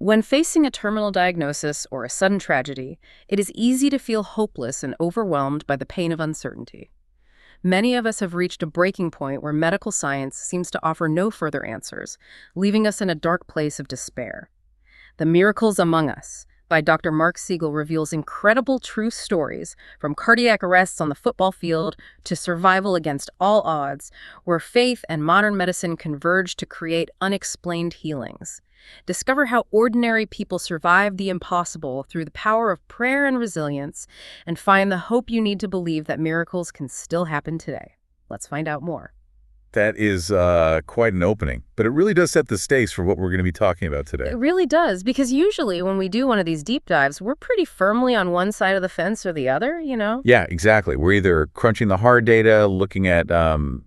When facing a terminal diagnosis or a sudden tragedy, it is easy to feel hopeless and overwhelmed by the pain of uncertainty. Many of us have reached a breaking point where medical science seems to offer no further answers, leaving us in a dark place of despair. The Miracles Among Us by Dr. Mark Seagull reveals incredible true stories, from cardiac arrests on the football field to survival against all odds, where faith and modern medicine converge to create unexplained healings. Discover how ordinary people survive the impossible through the power of prayer and resilience, and find the hope you need to believe that miracles can still happen today. Let's find out more. That is quite an opening, but it really does set the stakes for what we're going to be talking about today. It really does, because usually when we do one of these deep dives, we're pretty firmly on one side of the fence or the other, you know? Yeah, exactly. We're either crunching the hard data, looking at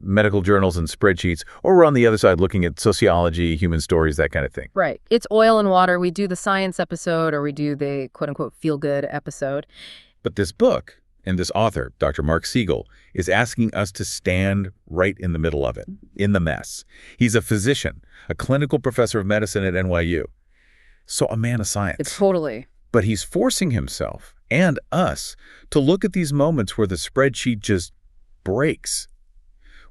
medical journals and spreadsheets, or we're on the other side looking at sociology, human stories, that kind of thing. Right. It's oil and water. We do the science episode or we do the quote-unquote feel-good episode. But this book and this author, Dr. Mark Seagull, is asking us to stand right in the middle of it, in the mess. He's a physician, a clinical professor of medicine at NYU, so a man of science. Totally. But he's forcing himself and us to look at these moments where the spreadsheet just breaks,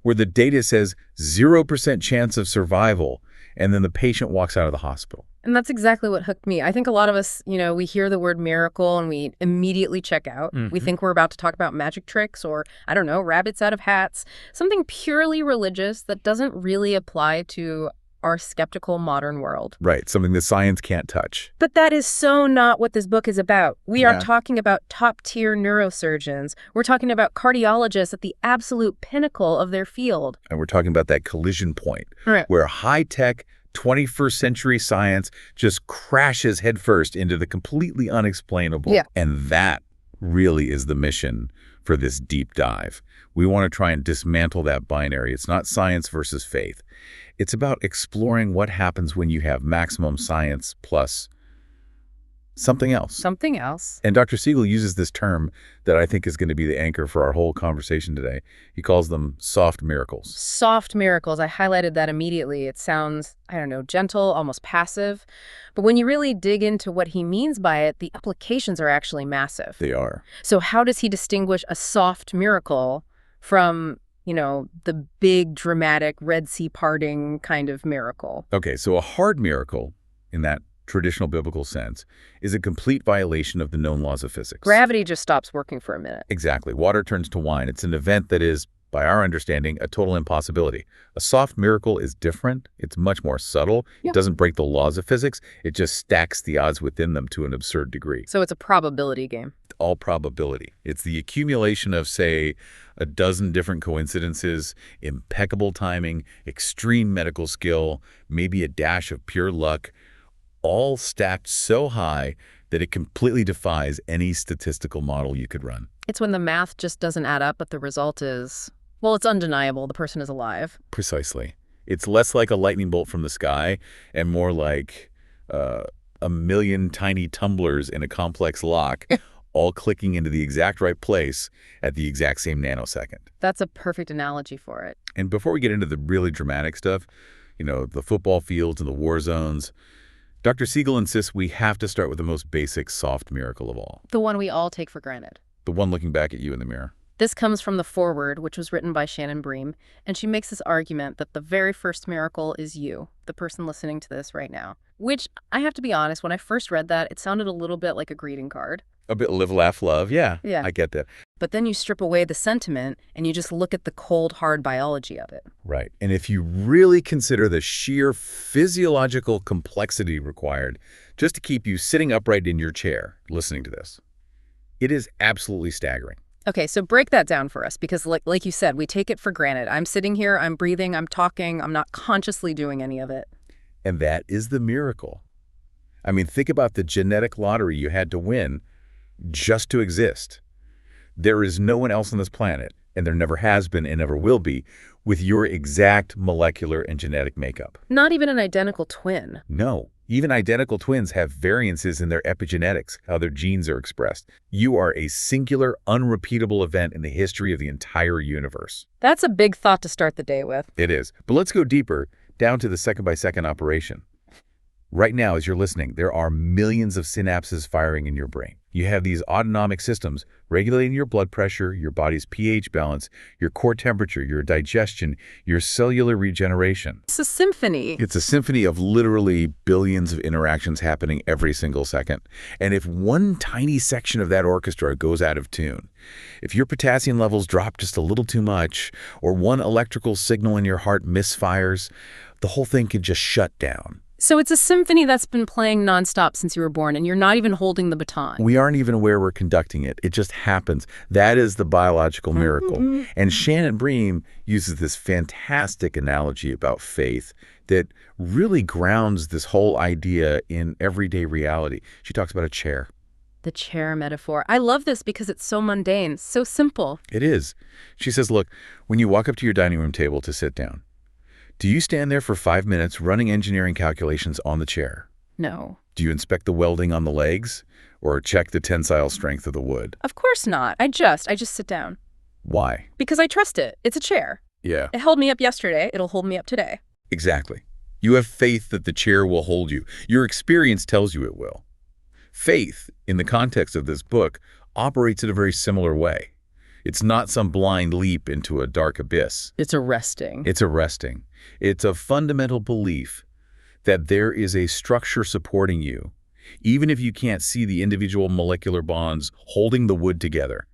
where the data says 0% chance of survival, and then the patient walks out of the hospital. And that's exactly what hooked me. I think a lot of us, we hear the word miracle and we immediately check out. We think we're about to talk about magic tricks or, I don't know, rabbits out of hats, something purely religious that doesn't really apply to our skeptical modern world. Right, something that science can't touch. But that is so not what this book is about. We are talking about top-tier neurosurgeons. We're talking about cardiologists at the absolute pinnacle of their field. And we're talking about that collision point, right, where high-tech 21st century science just crashes headfirst into the completely unexplainable. Yeah. And that really is the mission for this deep dive. We want to try and dismantle that binary. It's not science versus faith. It's about exploring what happens when you have maximum science plus something else. Something else. And Dr. Seagull uses this term that I think is going to be the anchor for our whole conversation today. He calls them soft miracles. Soft miracles. I highlighted that immediately. It sounds, I don't know, gentle, almost passive. But when you really dig into what he means by it, the applications are actually massive. They are. So how does he distinguish a soft miracle from, the big, dramatic Red Sea parting kind of miracle? Okay, so a hard miracle, in that traditional biblical sense, is a complete violation of the known laws of physics. Gravity just stops working for a minute. Exactly. Water turns to wine. It's an event that is, by our understanding, a total impossibility. A soft miracle is different. It's much more subtle. Yeah. It doesn't break the laws of physics. It just stacks the odds within them to an absurd degree. So it's a probability game. All probability. It's the accumulation of, say, a dozen different coincidences, impeccable timing, extreme medical skill, maybe a dash of pure luck, all stacked so high that it completely defies any statistical model you could run. It's when the math just doesn't add up, but the result is, well, it's undeniable. The person is alive. Precisely. It's less like a lightning bolt from the sky and more like a million tiny tumblers in a complex lock, all clicking into the exact right place at the exact same nanosecond. That's a perfect analogy for it. And before we get into the really dramatic stuff, the football fields and the war zones, Dr. Seagull insists we have to start with the most basic soft miracle of all. The one we all take for granted. The one looking back at you in the mirror. This comes from the foreword, which was written by Shannon Bream, and she makes this argument that the very first miracle is you, the person listening to this right now. Which, I have to be honest, when I first read that, it sounded a little bit like a greeting card. A bit live, laugh, love. Yeah, I get that. But then you strip away the sentiment and you just look at the cold, hard biology of it. Right. And if you really consider the sheer physiological complexity required just to keep you sitting upright in your chair listening to this, it is absolutely staggering. Okay, so break that down for us, because like you said, we take it for granted. I'm sitting here, I'm breathing, I'm talking, I'm not consciously doing any of it. And that is the miracle. I mean, think about the genetic lottery you had to win just to exist. There is no one else on this planet, and there never has been and never will be, with your exact molecular and genetic makeup. Not even an identical twin. No. Even identical twins have variances in their epigenetics, how their genes are expressed. You are a singular, unrepeatable event in the history of the entire universe. That's a big thought to start the day with. It is. But let's go deeper, down to the second-by-second operation. Right now, as you're listening, there are millions of synapses firing in your brain. You have these autonomic systems regulating your blood pressure, your body's pH balance, your core temperature, your digestion, your cellular regeneration. It's a symphony. It's a symphony of literally billions of interactions happening every single second. And if one tiny section of that orchestra goes out of tune, if your potassium levels drop just a little too much, or one electrical signal in your heart misfires, the whole thing could just shut down. So it's a symphony that's been playing nonstop since you were born, and you're not even holding the baton. We aren't even aware we're conducting it. It just happens. That is the biological miracle. And Shannon Bream uses this fantastic analogy about faith that really grounds this whole idea in everyday reality. She talks about a chair. The chair metaphor. I love this because it's so mundane, so simple. It is. She says, look, when you walk up to your dining room table to sit down, do you stand there for 5 minutes running engineering calculations on the chair? No. Do you inspect the welding on the legs or check the tensile strength of the wood? Of course not. I just sit down. Why? Because I trust it. It's a chair. Yeah. It held me up yesterday. It'll hold me up today. Exactly. You have faith that the chair will hold you. Your experience tells you it will. Faith, in the context of this book, operates in a very similar way. It's not some blind leap into a dark abyss. It's arresting. It's arresting. It's a fundamental belief that there is a structure supporting you, even if you can't see the individual molecular bonds holding the wood together.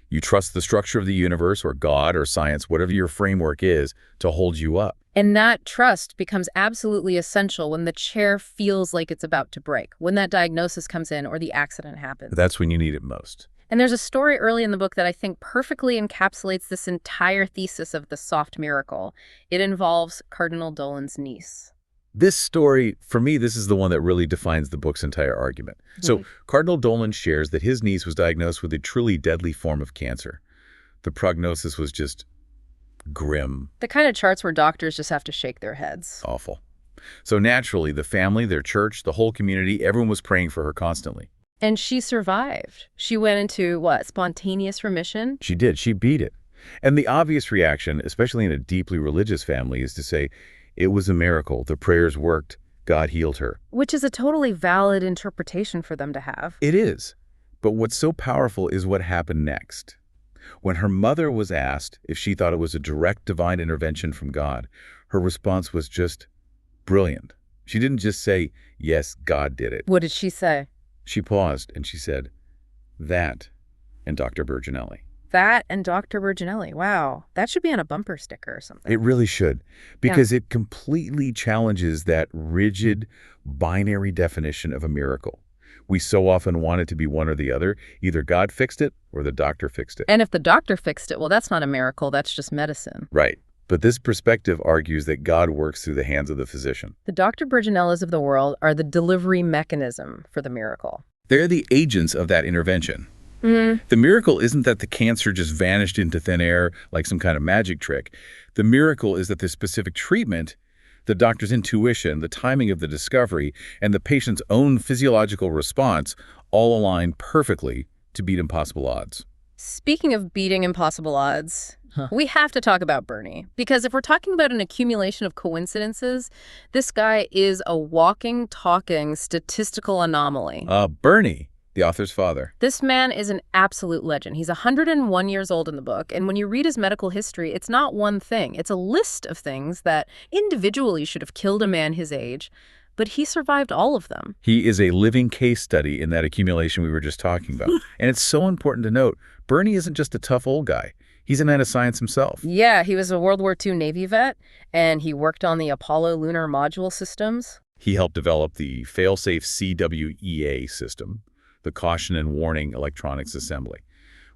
You trust the structure of the universe or God or science, whatever your framework is, to hold you up. And that trust becomes absolutely essential when the chair feels like it's about to break, when that diagnosis comes in or the accident happens. That's when you need it most. And there's a story early in the book that I think perfectly encapsulates this entire thesis of the soft miracle. It involves Cardinal Dolan's niece. This story, for me, this is the one that really defines the book's entire argument. So Cardinal Dolan shares that his niece was diagnosed with a truly deadly form of cancer. The prognosis was just grim. The kind of charts where doctors just have to shake their heads. Awful. So naturally, the family, their church, the whole community, everyone was praying for her constantly. And she survived. She went into, what, spontaneous remission? She did. She beat it. And the obvious reaction, especially in a deeply religious family, is to say, it was a miracle. The prayers worked. God healed her. Which is a totally valid interpretation for them to have. It is. But what's so powerful is what happened next. When her mother was asked if she thought it was a direct divine intervention from God, her response was just brilliant. She didn't just say, yes, God did it. What did she say? She paused and she said, that and Dr. Berginelli. That and Dr. Berginelli. Wow. That should be on a bumper sticker or something. It really should, because it completely challenges that rigid, binary definition of a miracle. We so often want it to be one or the other. Either God fixed it or the doctor fixed it. And if the doctor fixed it, well, that's not a miracle. That's just medicine. Right. But this perspective argues that God works through the hands of the physician. The Dr. Berginellis of the world are the delivery mechanism for the miracle. They're the agents of that intervention. The miracle isn't that the cancer just vanished into thin air like some kind of magic trick. The miracle is that the specific treatment, the doctor's intuition, the timing of the discovery, and the patient's own physiological response all align perfectly to beat impossible odds. Speaking of beating impossible odds, we have to talk about Bernie. Because if we're talking about an accumulation of coincidences, this guy is a walking, talking statistical anomaly. Bernie, the author's father. This man is an absolute legend. He's 101 years old in the book, and when you read his medical history, it's not one thing. It's a list of things that individually should have killed a man his age, but he survived all of them. He is a living case study in that accumulation we were just talking about. And it's so important to note, Bernie isn't just a tough old guy. He's a man of science himself. Yeah, he was a World War II Navy vet, and he worked on the Apollo lunar module systems. He helped develop the fail-safe CWEA system, the caution and warning electronics assembly,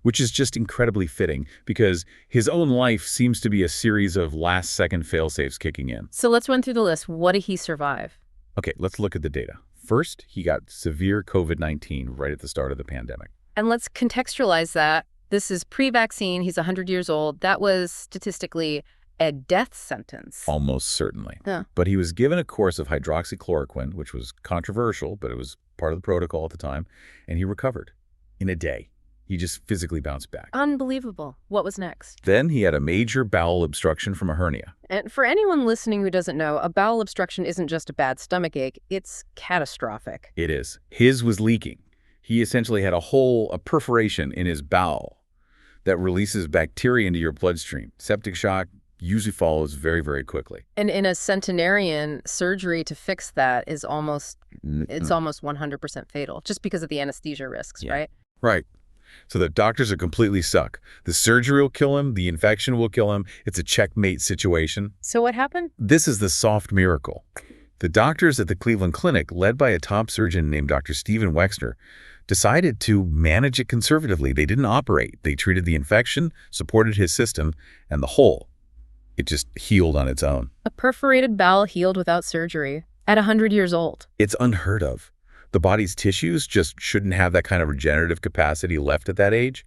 which is just incredibly fitting because his own life seems to be a series of last-second fail-safes kicking in. So let's run through the list. What did he survive? Okay, let's look at the data. First, he got severe COVID-19 right at the start of the pandemic. And let's contextualize that. This is pre-vaccine. He's 100 years old. That was statistically a death sentence. Almost certainly. Yeah. But he was given a course of hydroxychloroquine, which was controversial, but it was part of the protocol at the time, and he recovered in a day. He just physically bounced back. Unbelievable. What was next? Then he had a major bowel obstruction from a hernia. And for anyone listening who doesn't know, a bowel obstruction isn't just a bad stomachache, it's catastrophic. It is. His was leaking. He essentially had a perforation in his bowel that releases bacteria into your bloodstream. Septic shock usually follows very, very quickly. And in a centenarian, surgery to fix that is almost 100% fatal, just because of the anesthesia risks, right? Right. So the doctors are completely stuck. The surgery will kill him. The infection will kill him. It's a checkmate situation. So what happened? This is the soft miracle. The doctors at the Cleveland Clinic, led by a top surgeon named Dr. Stephen Wexner, decided to manage it conservatively. They didn't operate. They treated the infection, supported his system, and the hole, it just healed on its own. A perforated bowel healed without surgery at 100 years old. It's unheard of. The body's tissues just shouldn't have that kind of regenerative capacity left at that age.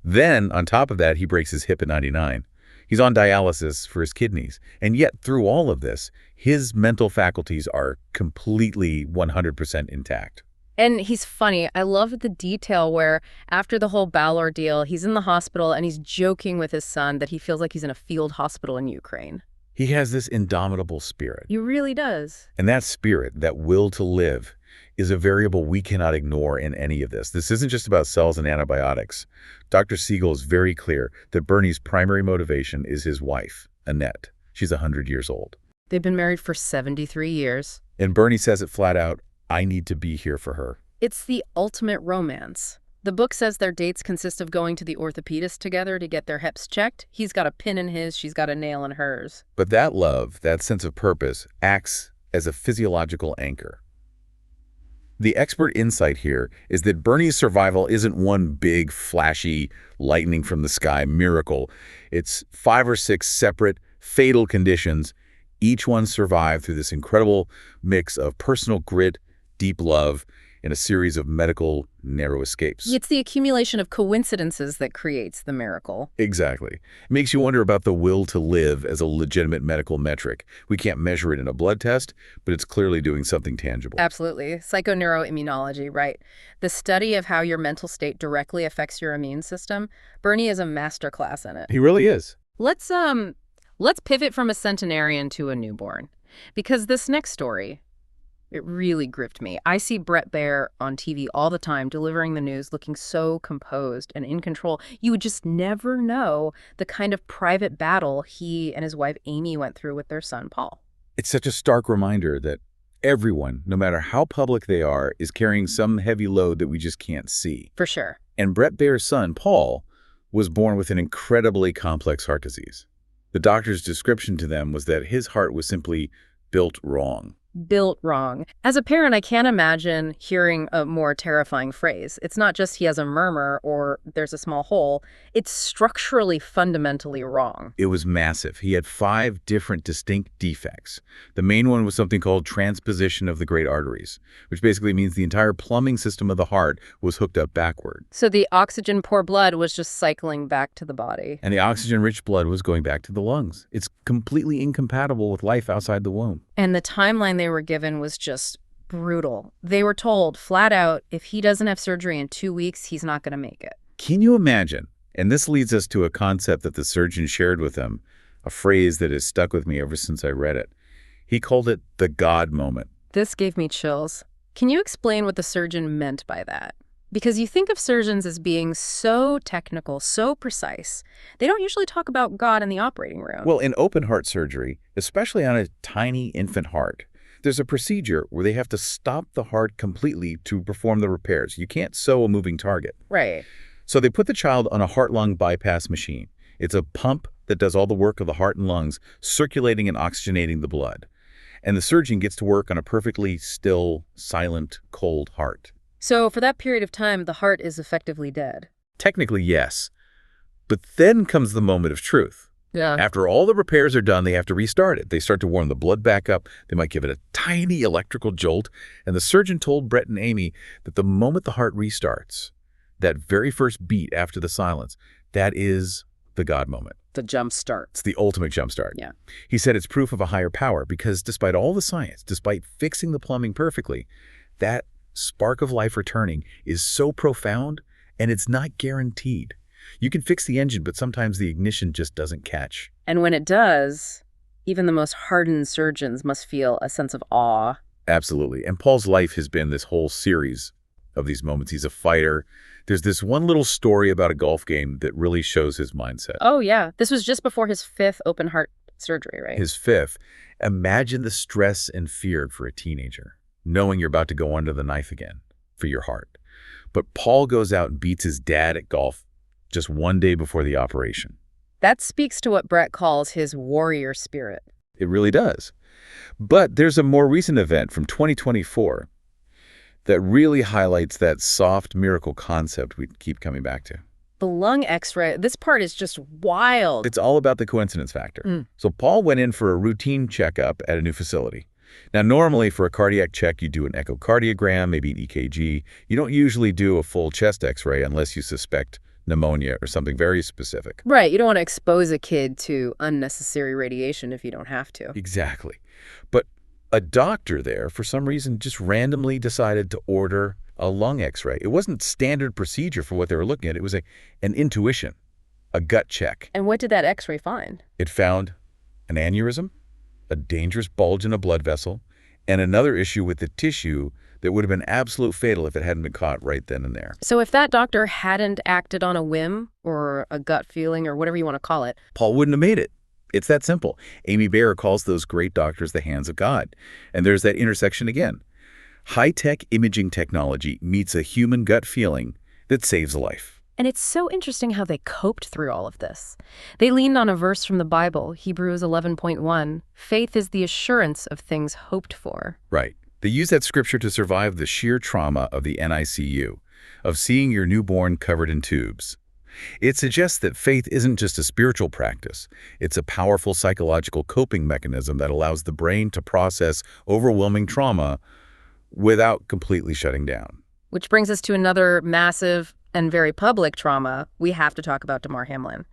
Then, on top of that, he breaks his hip at 99. He's on dialysis for his kidneys. And yet, through all of this, his mental faculties are completely 100% intact. And he's funny. I love the detail where after the whole bowel ordeal, he's in the hospital and he's joking with his son that he feels like he's in a field hospital in Ukraine. He has this indomitable spirit. He really does. And that spirit, that will to live, is a variable we cannot ignore in any of this. This isn't just about cells and antibiotics. Dr. Seagull is very clear that Bernie's primary motivation is his wife, Annette. She's 100 years old. They've been married for 73 years. And Bernie says it flat out, I need to be here for her. It's the ultimate romance. The book says their dates consist of going to the orthopedist together to get their hips checked. He's got a pin in his, she's got a nail in hers. But that love, that sense of purpose, acts as a physiological anchor. The expert insight here is that Bernie's survival isn't one big, flashy, lightning from the sky miracle. It's 5 or 6 separate, fatal conditions. Each one survived through this incredible mix of personal grit, deep love, and a series of medical narrow escapes. It's the accumulation of coincidences that creates the miracle. Exactly. It makes you wonder about the will to live as a legitimate medical metric. We can't measure it in a blood test, but it's clearly doing something tangible. Absolutely. Psychoneuroimmunology, right? The study of how your mental state directly affects your immune system. Bernie is a masterclass in it. He really is. Let's pivot from a centenarian to a newborn, because this next story, it really gripped me. I see Bret Baier on TV all the time delivering the news, looking so composed and in control. You would just never know the kind of private battle he and his wife Amy went through with their son Paul. It's such a stark reminder that everyone, no matter how public they are, is carrying some heavy load that we just can't see. For sure. And Bret Baier's son, Paul, was born with an incredibly complex heart disease. The doctor's description to them was that his heart was simply built wrong. Built wrong. As a parent, I can't imagine hearing a more terrifying phrase. It's not just he has a murmur or there's a small hole. It's structurally fundamentally wrong. It was massive. He had 5 different distinct defects. The main one was something called transposition of the great arteries, which basically means the entire plumbing system of the heart was hooked up backward. So the oxygen-poor blood was just cycling back to the body. And the oxygen-rich blood was going back to the lungs. It's completely incompatible with life outside the womb. And the timeline they were given was just brutal. They were told flat out, if he doesn't have surgery in 2 weeks, he's not going to make it. Can you imagine? And this leads us to a concept that the surgeon shared with them, a phrase that has stuck with me ever since I read it. He called it the God moment. This gave me chills. Can you explain what the surgeon meant by that? Because you think of surgeons as being so technical, so precise. They don't usually talk about God in the operating room. Well, in open heart surgery, especially on a tiny infant heart, there's a procedure where they have to stop the heart completely to perform the repairs. You can't sew a moving target. Right. So they put the child on a heart-lung bypass machine. It's a pump that does all the work of the heart and lungs, circulating and oxygenating the blood. And the surgeon gets to work on a perfectly still, silent, cold heart. So for that period of time, the heart is effectively dead. Technically, yes. But then comes the moment of truth. Yeah. After all the repairs are done, they have to restart it. They start to warm the blood back up. They might give it a tiny electrical jolt. And the surgeon told Bret and Amy that the moment the heart restarts, that very first beat after the silence, that is the God moment. The jump start. It's the ultimate jump start. Yeah. He said it's proof of a higher power because despite all the science, despite fixing the plumbing perfectly, that spark of life returning is so profound And it's not guaranteed. You can fix the engine, but sometimes the ignition just doesn't catch. And when it does, even the most hardened surgeons must feel a sense of awe. Absolutely. And Paul's life has been this whole series of these moments. He's a fighter. There's this one little story about a golf game that really shows his mindset. Oh, yeah. This was just before his 5th open heart surgery, right? His 5th. Imagine the stress and fear for a teenager, knowing you're about to go under the knife again for your heart. But Paul goes out and beats his dad at golf just one day before the operation. That speaks to what Brett calls his warrior spirit. It really does. But there's a more recent event from 2024 that really highlights that soft miracle concept we keep coming back to. The lung x-ray, this part is just wild. It's all about the coincidence factor. So Paul went in for a routine checkup at a new facility. Now, normally for a cardiac check, you do an echocardiogram, maybe an EKG. You don't usually do a full chest x-ray unless you suspect pneumonia or something very specific. Right. You don't want to expose a kid to unnecessary radiation if you don't have to. Exactly. But a doctor there, for some reason, just randomly decided to order a lung x-ray. It wasn't standard procedure for what they were looking at. It was an intuition, a gut check. And what did that x-ray find? It found an aneurysm, a dangerous bulge in a blood vessel, and another issue with the tissue that would have been absolute fatal if it hadn't been caught right then and there. So if that doctor hadn't acted on a whim or a gut feeling or whatever you want to call it, Paul wouldn't have made it. It's that simple. Amy Bayer calls those great doctors the hands of God. And there's that intersection again. High-tech imaging technology meets a human gut feeling that saves a life. And it's so interesting how they coped through all of this. They leaned on a verse from the Bible, Hebrews 11:1. Faith is the assurance of things hoped for. Right. They use that scripture to survive the sheer trauma of the NICU, of seeing your newborn covered in tubes. It suggests that faith isn't just a spiritual practice. It's a powerful psychological coping mechanism that allows the brain to process overwhelming trauma without completely shutting down. Which brings us to another massive and very public trauma we have to talk about Damar Hamlin.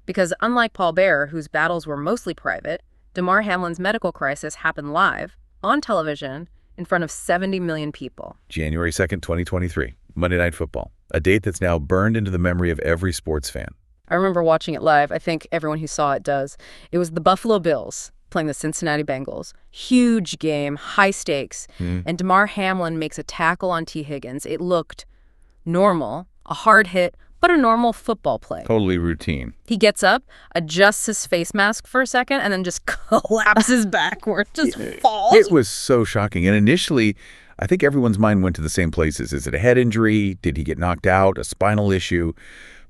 Because unlike Paul Bearer, whose battles were mostly private, Damar Hamlin's medical crisis happened live, on television, in front of 70 million people. January 2nd, 2023, Monday Night Football, a date that's now burned into the memory of every sports fan. I remember watching it live. I think everyone who saw it does. It was the Buffalo Bills playing the Cincinnati Bengals. Huge game, high stakes. And Damar Hamlin makes a tackle on T. Higgins. It looked normal, a hard hit, but a normal football play. Totally routine. He gets up, adjusts his face mask for a second, and then just collapses backward, just falls. It was so shocking. And initially, I think everyone's mind went to the same places. Is it a head injury? Did he get knocked out? A spinal issue?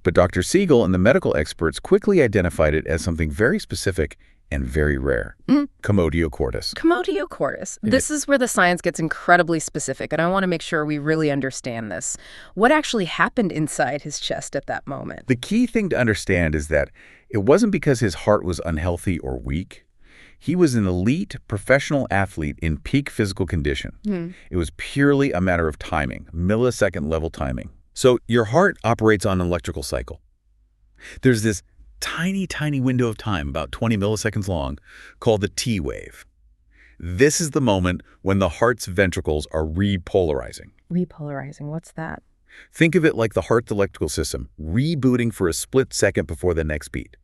But Dr. Seagull and the medical experts quickly identified it as something very specific and very rare. Commodio cordis. Commodio cordis. This is where the science gets incredibly specific, and I want to make sure we really understand this. What actually happened inside his chest at that moment? The key thing to understand is that it wasn't because his heart was unhealthy or weak. He was an elite professional athlete in peak physical condition. It was purely a matter of timing, millisecond level timing. So your heart operates on an electrical cycle. There's this tiny, tiny window of time, about 20 milliseconds long, called the T wave. This is the moment when the heart's ventricles are repolarizing. Repolarizing, what's that? Think of it like the heart's electrical system, rebooting for a split second before the next beat.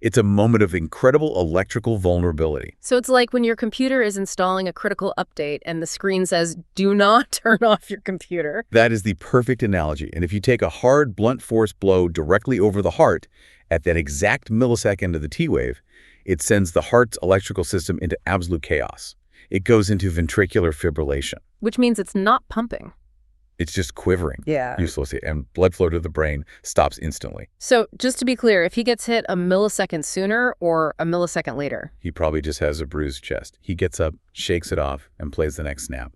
It's a moment of incredible electrical vulnerability. So it's like when your computer is installing a critical update and the screen says, do not turn off your computer. That is the perfect analogy. And if you take a hard, blunt force blow directly over the heart at that exact millisecond of the T wave, it sends the heart's electrical system into absolute chaos. It goes into ventricular fibrillation. Which means it's not pumping. It's just quivering. Yeah. Uselessly, and blood flow to the brain stops instantly. So just to be clear, if he gets hit a millisecond sooner or a millisecond later? He probably just has a bruised chest. He gets up, shakes it off, and plays the next snap.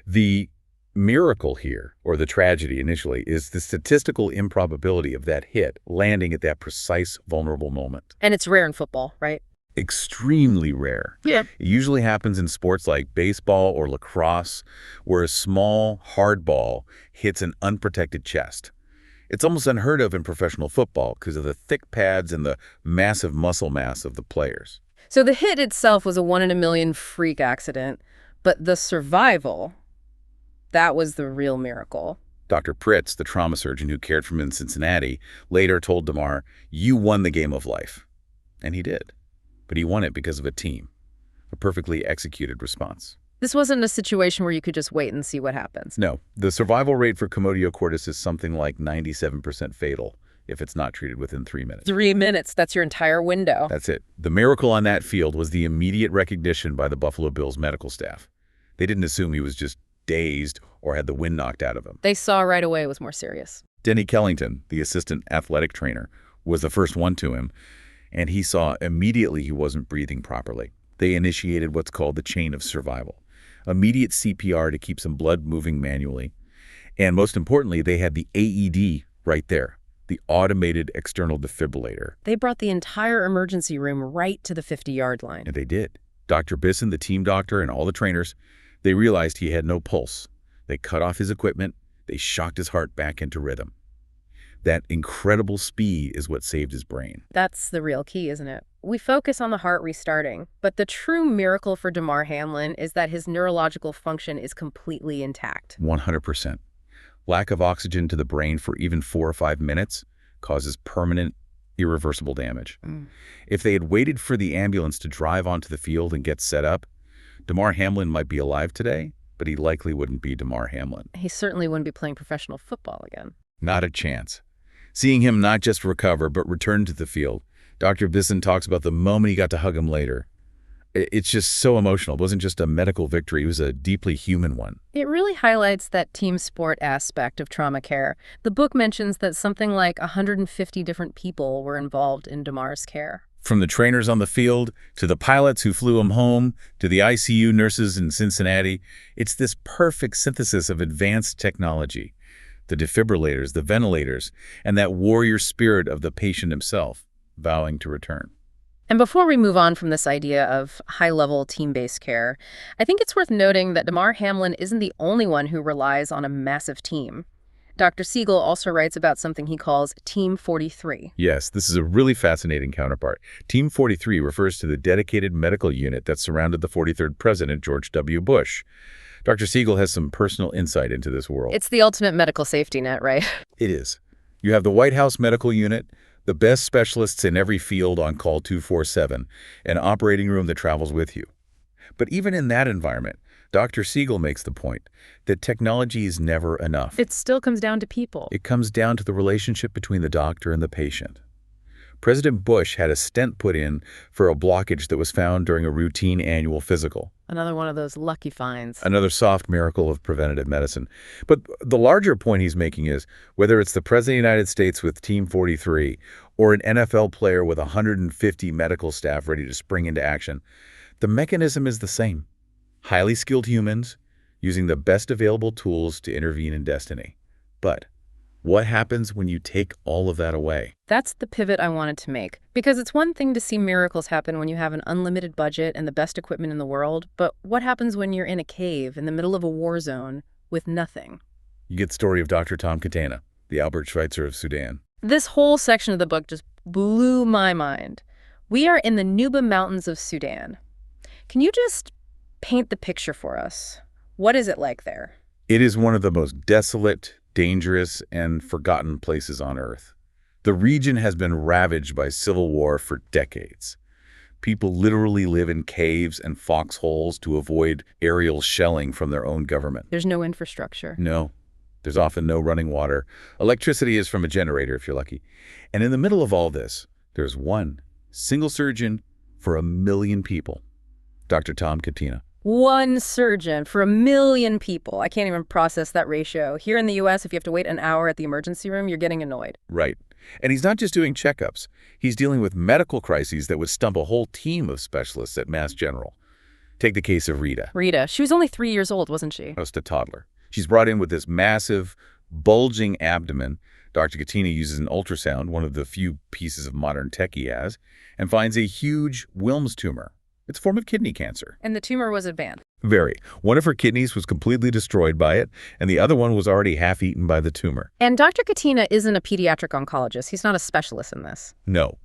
The miracle here, or the tragedy initially, is the statistical improbability of that hit landing at that precise vulnerable moment. And it's rare in football, right? Extremely rare. Yeah. It usually happens in sports like baseball or lacrosse, where a small, hard ball hits an unprotected chest. It's almost unheard of in professional football because of the thick pads and the massive muscle mass of the players. So the hit itself was a 1 in a million freak accident, but the survival, that was the real miracle. Dr. Pritz, the trauma surgeon who cared for him in Cincinnati, later told Damar, "You won the game of life." And he did. But he won it because of a team, a perfectly executed response. This wasn't a situation where you could just wait and see what happens. No, the survival rate for commotio cordis is something like 97% fatal if it's not treated within 3 minutes. 3 minutes, that's your entire window. That's it. The miracle on that field was the immediate recognition by the Buffalo Bills medical staff. They didn't assume he was just dazed or had the wind knocked out of him. They saw right away it was more serious. Denny Kellington, the assistant athletic trainer, was the first one to him, and he saw immediately he wasn't breathing properly. They initiated what's called the chain of survival. Immediate CPR to keep some blood moving manually. And most importantly, they had the AED right there, the automated external defibrillator. They brought the entire emergency room right to the 50-yard line. And they did. Dr. Bisson, the team doctor, and all the trainers, they realized he had no pulse. They cut off his equipment. They shocked his heart back into rhythm. That incredible speed is what saved his brain. That's the real key, isn't it? We focus on the heart restarting, but the true miracle for Damar Hamlin is that his neurological function is completely intact. 100%. Lack of oxygen to the brain for even 4 or 5 minutes causes permanent, irreversible damage. If they had waited for the ambulance to drive onto the field and get set up, Damar Hamlin might be alive today, but he likely wouldn't be Damar Hamlin. He certainly wouldn't be playing professional football again. Not a chance. Seeing him not just recover, but return to the field, Dr. Bisson talks about the moment he got to hug him later. It's just so emotional. It wasn't just a medical victory. It was a deeply human one. It really highlights that team sport aspect of trauma care. The book mentions that something like 150 different people were involved in Damar's care. From the trainers on the field, to the pilots who flew him home, to the ICU nurses in Cincinnati, it's this perfect synthesis of advanced technology. The defibrillators, the ventilators, and that warrior spirit of the patient himself, vowing to return. And before we move on from this idea of high-level team-based care, I think it's worth noting that Damar Hamlin isn't the only one who relies on a massive team. Dr. Seagull also writes about something he calls Team 43. Yes, this is a really fascinating counterpart. Team 43 refers to the dedicated medical unit that surrounded the 43rd President, George W. Bush. Dr. Seagull has some personal insight into this world. It's the ultimate medical safety net, right? It is. You have the White House Medical Unit, the best specialists in every field on call 24/7, an operating room that travels with you. But even in that environment, Dr. Seagull makes the point that technology is never enough. It still comes down to people. It comes down to the relationship between the doctor and the patient. President Bush had a stent put in for a blockage that was found during a routine annual physical. Another one of those lucky finds. Another soft miracle of preventative medicine. But the larger point he's making is, whether it's the President of the United States with Team 43 or an NFL player with 150 medical staff ready to spring into action, the mechanism is the same. Highly skilled humans using the best available tools to intervene in destiny. But what happens when you take all of that away? That's the pivot I wanted to make. Because it's one thing to see miracles happen when you have an unlimited budget and the best equipment in the world, but what happens when you're in a cave in the middle of a war zone with nothing? You get the story of Dr. Tom Katana, the Albert Schweitzer of Sudan. This whole section of the book just blew my mind. We are in the Nuba Mountains of Sudan. Can you just paint the picture for us? What is it like there? It is one of the most desolate, dangerous, and forgotten places on Earth. The region has been ravaged by civil war for decades. People literally live in caves and foxholes to avoid aerial shelling from their own government. There's no infrastructure. No. There's often no running water. Electricity is from a generator if you're lucky. And in the middle of all this, there's one single surgeon for 1 million people. Dr. Tom Katana. One surgeon for 1 million people. I can't even process that ratio. Here in the U.S., if you have to wait an hour at the emergency room, you're getting annoyed. Right. And he's not just doing checkups. He's dealing with medical crises that would stump a whole team of specialists at Mass General. Take the case of Rita. Rita, she was only 3 years old, wasn't she? Just a toddler. She's brought in with this massive, bulging abdomen. Dr. Katana uses an ultrasound, one of the few pieces of modern tech he has, and finds a huge Wilms tumor. It's a form of kidney cancer. And the tumor was advanced. Very. One of her kidneys was completely destroyed by it, and the other one was already half-eaten by the tumor. And Dr. Katana isn't a pediatric oncologist. He's not a specialist in this. No.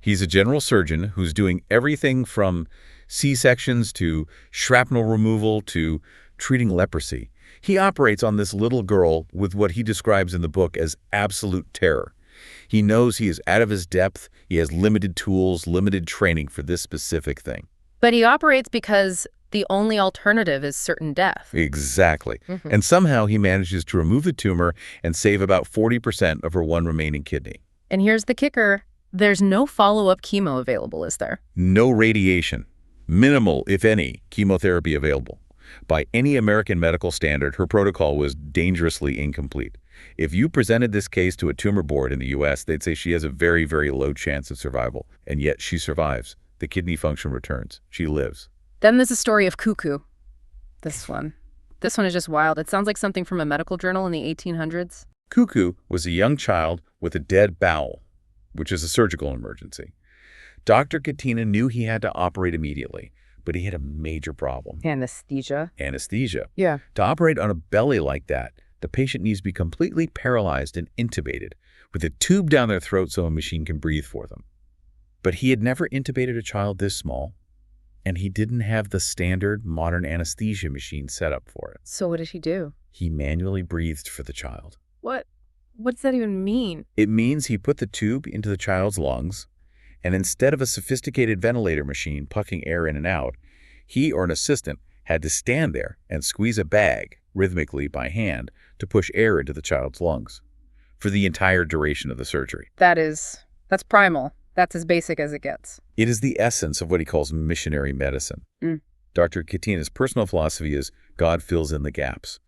He's a general surgeon who's doing everything from C-sections to shrapnel removal to treating leprosy. He operates on this little girl with what he describes in the book as absolute terror. He knows he is out of his depth, he has limited tools, limited training for this specific thing. But he operates because the only alternative is certain death. Exactly. And somehow he manages to remove the tumor and save about 40% of her one remaining kidney. And here's the kicker. There's no follow-up chemo available, is there? No radiation. Minimal, if any, chemotherapy available. By any American medical standard, her protocol was dangerously incomplete. If you presented this case to a tumor board in the U.S., they'd say she has a very, very low chance of survival. And yet she survives. The kidney function returns. She lives. Then there's the story of Cuckoo. This one is just wild. It sounds like something from a medical journal in the 1800s. Cuckoo was a young child with a dead bowel, which is a surgical emergency. Dr. Katina knew he had to operate immediately, but he had a major problem. Anesthesia. Yeah. To operate on a belly like that, the patient needs to be completely paralyzed and intubated, with a tube down their throat so a machine can breathe for them. But he had never intubated a child this small, and he didn't have the standard modern anesthesia machine set up for it. So what did he do? He manually breathed for the child. What does that even mean? It means he put the tube into the child's lungs, and instead of a sophisticated ventilator machine pucking air in and out, he or an assistant had to stand there and squeeze a bag rhythmically by hand to push air into the child's lungs for the entire duration of the surgery. That's primal. That's as basic as it gets. It is the essence of what he calls missionary medicine. Dr. Katina's personal philosophy is God fills in the gaps.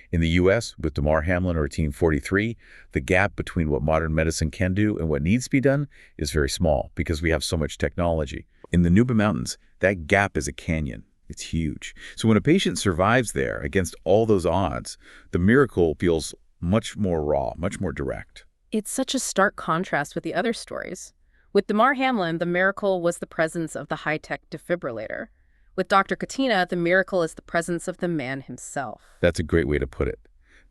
In the U.S., with Damar Hamlin or Team 43, the gap between what modern medicine can do and what needs to be done is very small because we have so much technology. In the Nuba Mountains, that gap is a canyon. It's huge. So when a patient survives there against all those odds, the miracle feels much more raw, much more direct. It's such a stark contrast with the other stories. With Damar Hamlin, the miracle was the presence of the high-tech defibrillator. With Dr. Katina, the miracle is the presence of the man himself. That's a great way to put it.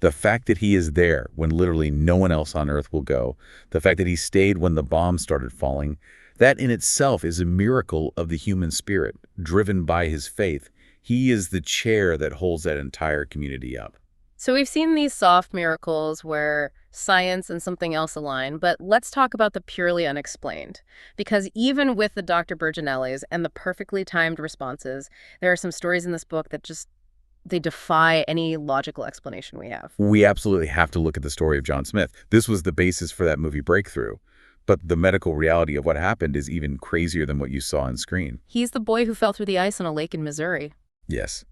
The fact that he is there when literally no one else on earth will go, the fact that he stayed when the bombs started falling, that in itself is a miracle of the human spirit, driven by his faith. He is the chair that holds that entire community up. So we've seen these soft miracles where science and something else align, but let's talk about the purely unexplained. Because even with the Dr. Berginellis and the perfectly timed responses, there are some stories in this book that they defy any logical explanation we have. We absolutely have to look at the story of John Smith. This was the basis for that movie Breakthrough. But the medical reality of what happened is even crazier than what you saw on screen. He's the boy who fell through the ice on a lake in Missouri. Yes.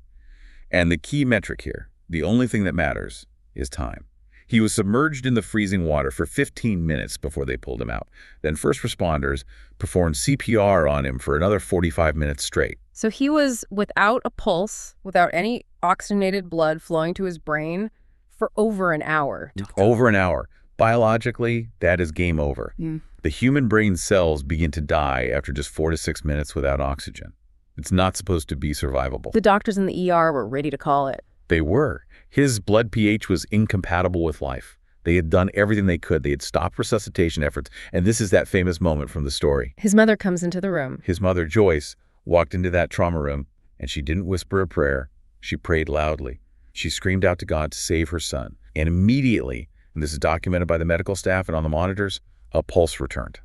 And the key metric here, the only thing that matters, is time. He was submerged in the freezing water for 15 minutes before they pulled him out. Then first responders performed CPR on him for another 45 minutes straight. So he was without a pulse, without any oxygenated blood flowing to his brain for over an hour. Over an hour. Biologically, that is game over. The human brain cells begin to die after just 4 to 6 minutes without oxygen. It's not supposed to be survivable. The doctors in the ER were ready to call it. They were. His blood pH was incompatible with life. They had done everything they could. They had stopped resuscitation efforts. And this is that famous moment from the story. His mother comes into the room. His mother, Joyce, walked into that trauma room, and she didn't whisper a prayer. She prayed loudly. She screamed out to God to save her son. And immediately, and this is documented by the medical staff and on the monitors, a pulse returned.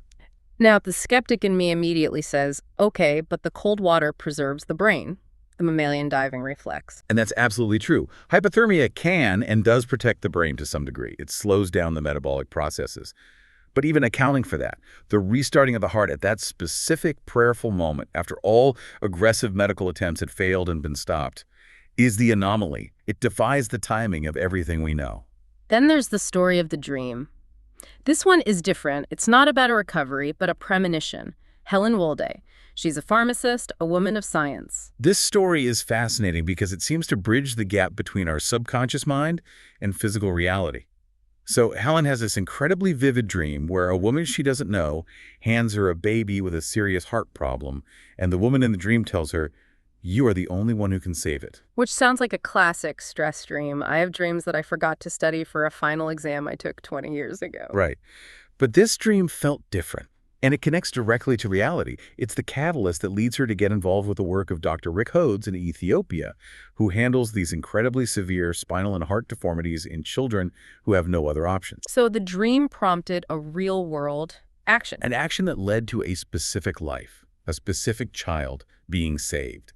Now, the skeptic in me immediately says, okay, but the cold water preserves the brain, the mammalian diving reflex. And that's absolutely true. Hypothermia can and does protect the brain to some degree. It slows down the metabolic processes. But even accounting for that, the restarting of the heart at that specific prayerful moment, after all aggressive medical attempts had failed and been stopped, is the anomaly. It defies the timing of everything we know. Then there's the story of the dream. This one is different. It's not about a recovery, but a premonition. Helen Wolde. She's a pharmacist, a woman of science. This story is fascinating because it seems to bridge the gap between our subconscious mind and physical reality. So Helen has this incredibly vivid dream where a woman she doesn't know hands her a baby with a serious heart problem, and the woman in the dream tells her, "You are the only one who can save it." Which sounds like a classic stress dream. I have dreams that I forgot to study for a final exam I took 20 years ago. Right. But this dream felt different. And it connects directly to reality. It's the catalyst that leads her to get involved with the work of Dr. Rick Hodes in Ethiopia, who handles these incredibly severe spinal and heart deformities in children who have no other options. So the dream prompted a real-world action. An action that led to a specific life, a specific child being saved.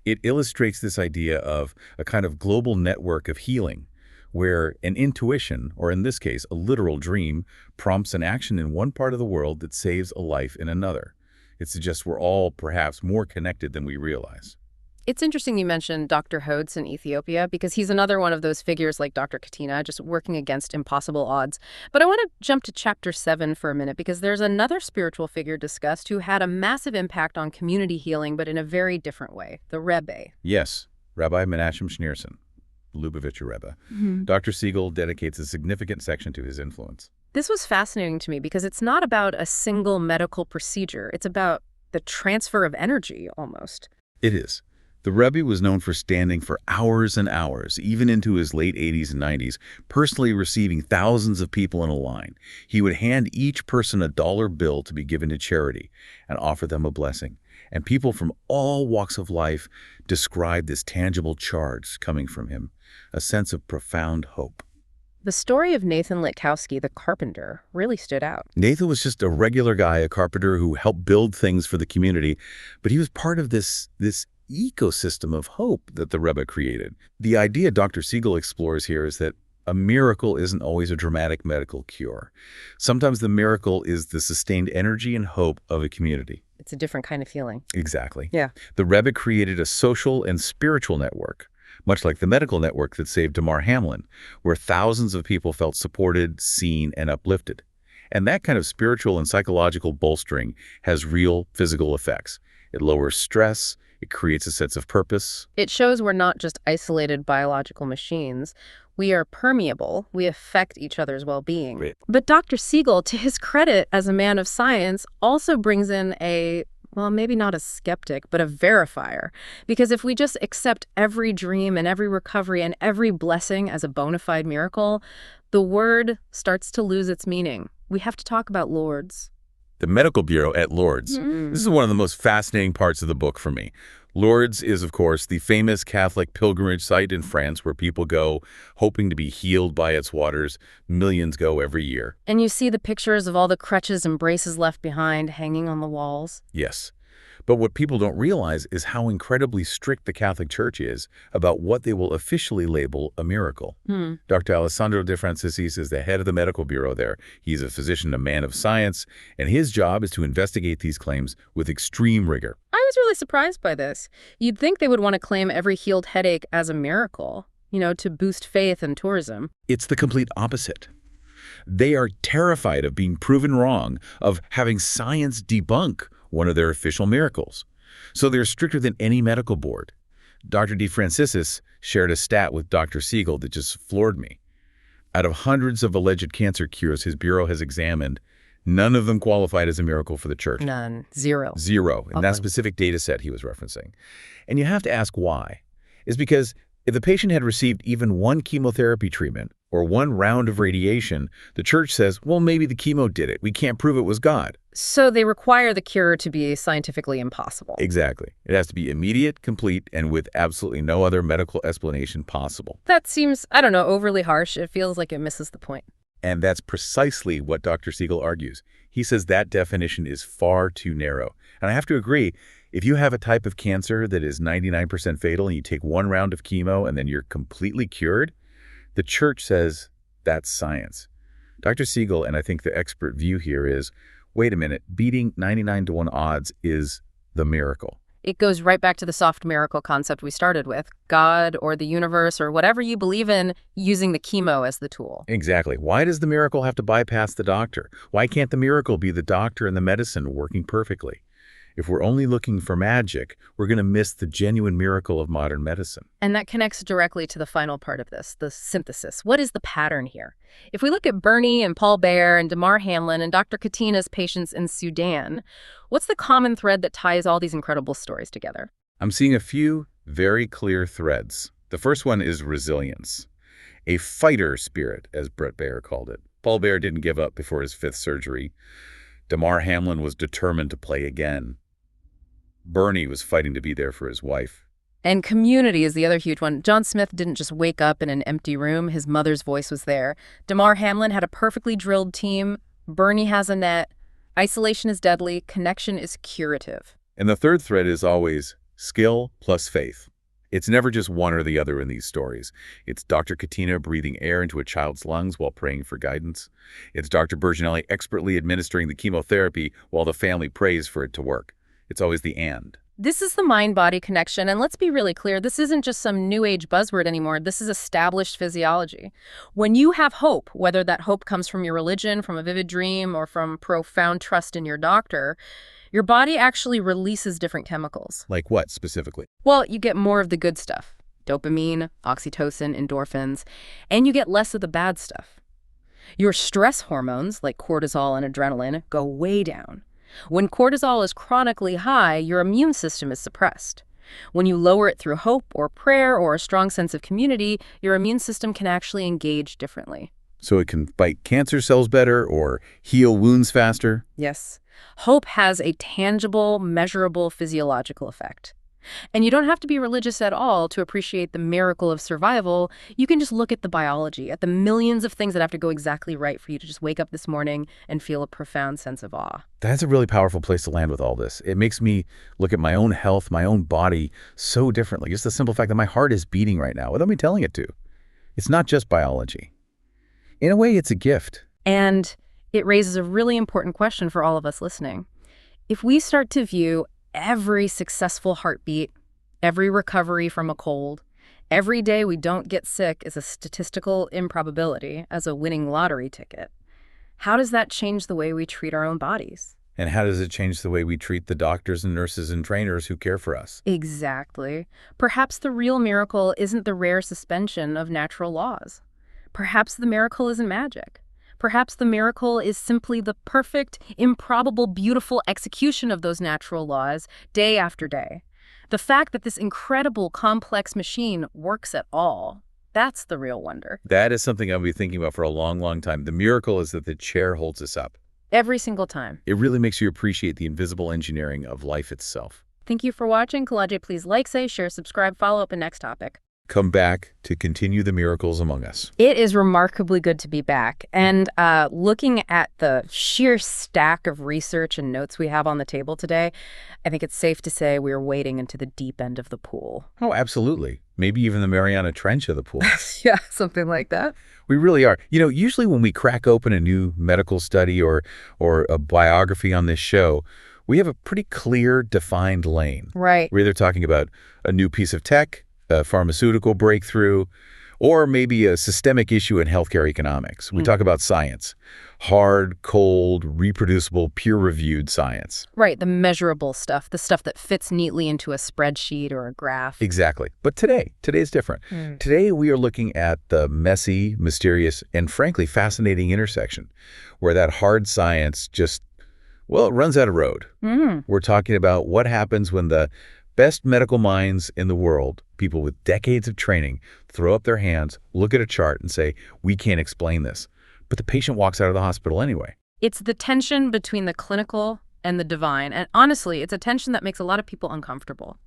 It illustrates this idea of a kind of global network of healing, where an intuition, or in this case, a literal dream, prompts an action in one part of the world that saves a life in another. It suggests we're all perhaps more connected than we realize. It's interesting you mentioned Dr. Hodes in Ethiopia because he's another one of those figures like Dr. Katina, just working against impossible odds. But I want to jump to chapter 7 for a minute because there's another spiritual figure discussed who had a massive impact on community healing, but in a very different way, the Rebbe. Yes, Rabbi Menachem Schneerson, Lubavitcher Rebbe. Dr. Seagull dedicates a significant section to his influence. This was fascinating to me because it's not about a single medical procedure. It's about the transfer of energy, almost. It is. The Rebbe was known for standing for hours and hours, even into his late 80s and 90s, personally receiving thousands of people in a line. He would hand each person a dollar bill to be given to charity and offer them a blessing. And people from all walks of life described this tangible charge coming from him, a sense of profound hope. The story of Nathan Litkowski, the carpenter, really stood out. Nathan was just a regular guy, a carpenter who helped build things for the community, but he was part of this ecosystem of hope that the Rebbe created. The idea Dr. Seagull explores here is that a miracle isn't always a dramatic medical cure. Sometimes the miracle is the sustained energy and hope of a community. It's a different kind of feeling. Exactly. Yeah. The Rebbe created a social and spiritual network, much like the medical network that saved Damar Hamlin, where thousands of people felt supported, seen, and uplifted. And that kind of spiritual and psychological bolstering has real physical effects. It lowers stress. It creates a sense of purpose. It shows we're not just isolated biological machines. We are permeable. We affect each other's well-being. Right. But Dr. Seagull, to his credit as a man of science, also brings in well, maybe not a skeptic, but a verifier. Because if we just accept every dream and every recovery and every blessing as a bona fide miracle, the word starts to lose its meaning. We have to talk about Lourdes. The Medical Bureau at Lourdes. This is one of the most fascinating parts of the book for me. Lourdes is, of course, the famous Catholic pilgrimage site in France where people go hoping to be healed by its waters. Millions go every year. And you see the pictures of all the crutches and braces left behind hanging on the walls. Yes. But what people don't realize is how incredibly strict the Catholic Church is about what they will officially label a miracle. Dr. Alessandro De Franciscis is the head of the medical bureau there. He's a physician, a man of science, and his job is to investigate these claims with extreme rigor. I was really surprised by this. You'd think they would want to claim every healed headache as a miracle, to boost faith and tourism. It's the complete opposite. They are terrified of being proven wrong, of having science debunk one of their official miracles. So they're stricter than any medical board. Dr. De Franciscis shared a stat with Dr. Seagull that just floored me. Out of hundreds of alleged cancer cures his bureau has examined, none of them qualified as a miracle for the church. None. Zero. Zero. In that specific data set he was referencing. And you have to ask why. It's because if the patient had received even one chemotherapy treatment or one round of radiation, the church says, well, maybe the chemo did it. We can't prove it was God. So they require the cure to be scientifically impossible. Exactly. It has to be immediate, complete, and with absolutely no other medical explanation possible. That seems, overly harsh. It feels like it misses the point. And that's precisely what Dr. Seagull argues. He says that definition is far too narrow. And I have to agree, if you have a type of cancer that is 99% fatal and you take one round of chemo and then you're completely cured, the church says that's science. Dr. Seagull, and I think the expert view here is, wait a minute, beating 99-to-1 odds is the miracle. It goes right back to the soft miracle concept we started with, God or the universe or whatever you believe in, using the chemo as the tool. Exactly. Why does the miracle have to bypass the doctor? Why can't the miracle be the doctor and the medicine working perfectly? If we're only looking for magic, we're going to miss the genuine miracle of modern medicine. And that connects directly to the final part of this, the synthesis. What is the pattern here? If we look at Bernie and Paul Baer and Damar Hamlin and Dr. Katina's patients in Sudan, what's the common thread that ties all these incredible stories together? I'm seeing a few very clear threads. The first one is resilience. A fighter spirit, as Brett Baer called it. Paul Baer didn't give up before his 5th surgery. Damar Hamlin was determined to play again. Bernie was fighting to be there for his wife. And community is the other huge one. John Smith didn't just wake up in an empty room. His mother's voice was there. Damar Hamlin had a perfectly drilled team. Bernie has a net. Isolation is deadly. Connection is curative. And the third thread is always skill plus faith. It's never just one or the other in these stories. It's Dr. Katina breathing air into a child's lungs while praying for guidance. It's Dr. Berginelli expertly administering the chemotherapy while the family prays for it to work. It's always the and. This is the mind-body connection, and let's be really clear, this isn't just some new age buzzword anymore. This is established physiology. When you have hope, whether that hope comes from your religion, from a vivid dream, or from profound trust in your doctor, your body actually releases different chemicals. Like what, specifically? Well, you get more of the good stuff. Dopamine, oxytocin, endorphins, and you get less of the bad stuff. Your stress hormones, like cortisol and adrenaline, go way down. When cortisol is chronically high, your immune system is suppressed. When you lower it through hope or prayer or a strong sense of community, your immune system can actually engage differently. So it can fight cancer cells better or heal wounds faster? Yes. Hope has a tangible, measurable physiological effect. And you don't have to be religious at all to appreciate the miracle of survival. You can just look at the biology, at the millions of things that have to go exactly right for you to just wake up this morning and feel a profound sense of awe. That's a really powerful place to land with all this. It makes me look at my own health, my own body so differently. Just the simple fact that my heart is beating right now without me telling it to. It's not just biology. In a way, it's a gift. And it raises a really important question for all of us listening. If we start to view every successful heartbeat, every recovery from a cold, every day we don't get sick as a statistical improbability, as a winning lottery ticket, how does that change the way we treat our own bodies? And how does it change the way we treat the doctors and nurses and trainers who care for us? Exactly. Perhaps the real miracle isn't the rare suspension of natural laws. Perhaps the miracle isn't magic. Perhaps the miracle is simply the perfect, improbable, beautiful execution of those natural laws day after day. The fact that this incredible, complex machine works at all, that's the real wonder. That is something I'll be thinking about for a long, long time. The miracle is that the chair holds us up. Every single time. It really makes you appreciate the invisible engineering of life itself. Thank you for watching. Kalaje, please like, say, share, subscribe, follow up, and next topic. Come back to continue the miracles among us. It is remarkably good to be back. And looking at the sheer stack of research and notes we have on the table today, I think it's safe to say we're wading into the deep end of the pool. Oh, absolutely. Maybe even the Mariana Trench of the pool. Yeah, something like that. We really are. You know, usually when we crack open a new medical study or a biography on this show, we have a pretty clear, defined lane. Right. We're either talking about a new piece of tech, a pharmaceutical breakthrough, or maybe a systemic issue in healthcare economics. We talk about science, hard, cold, reproducible, peer-reviewed science. Right, the measurable stuff, the stuff that fits neatly into a spreadsheet or a graph. Exactly. But today's different. Today we are looking at the messy, mysterious, and frankly fascinating intersection where that hard science just, well, it runs out of road. We're talking about what happens when the best medical minds in the world, people with decades of training, throw up their hands, look at a chart and say, we can't explain this. But the patient walks out of the hospital anyway. It's the tension between the clinical and the divine. And honestly, it's a tension that makes a lot of people uncomfortable.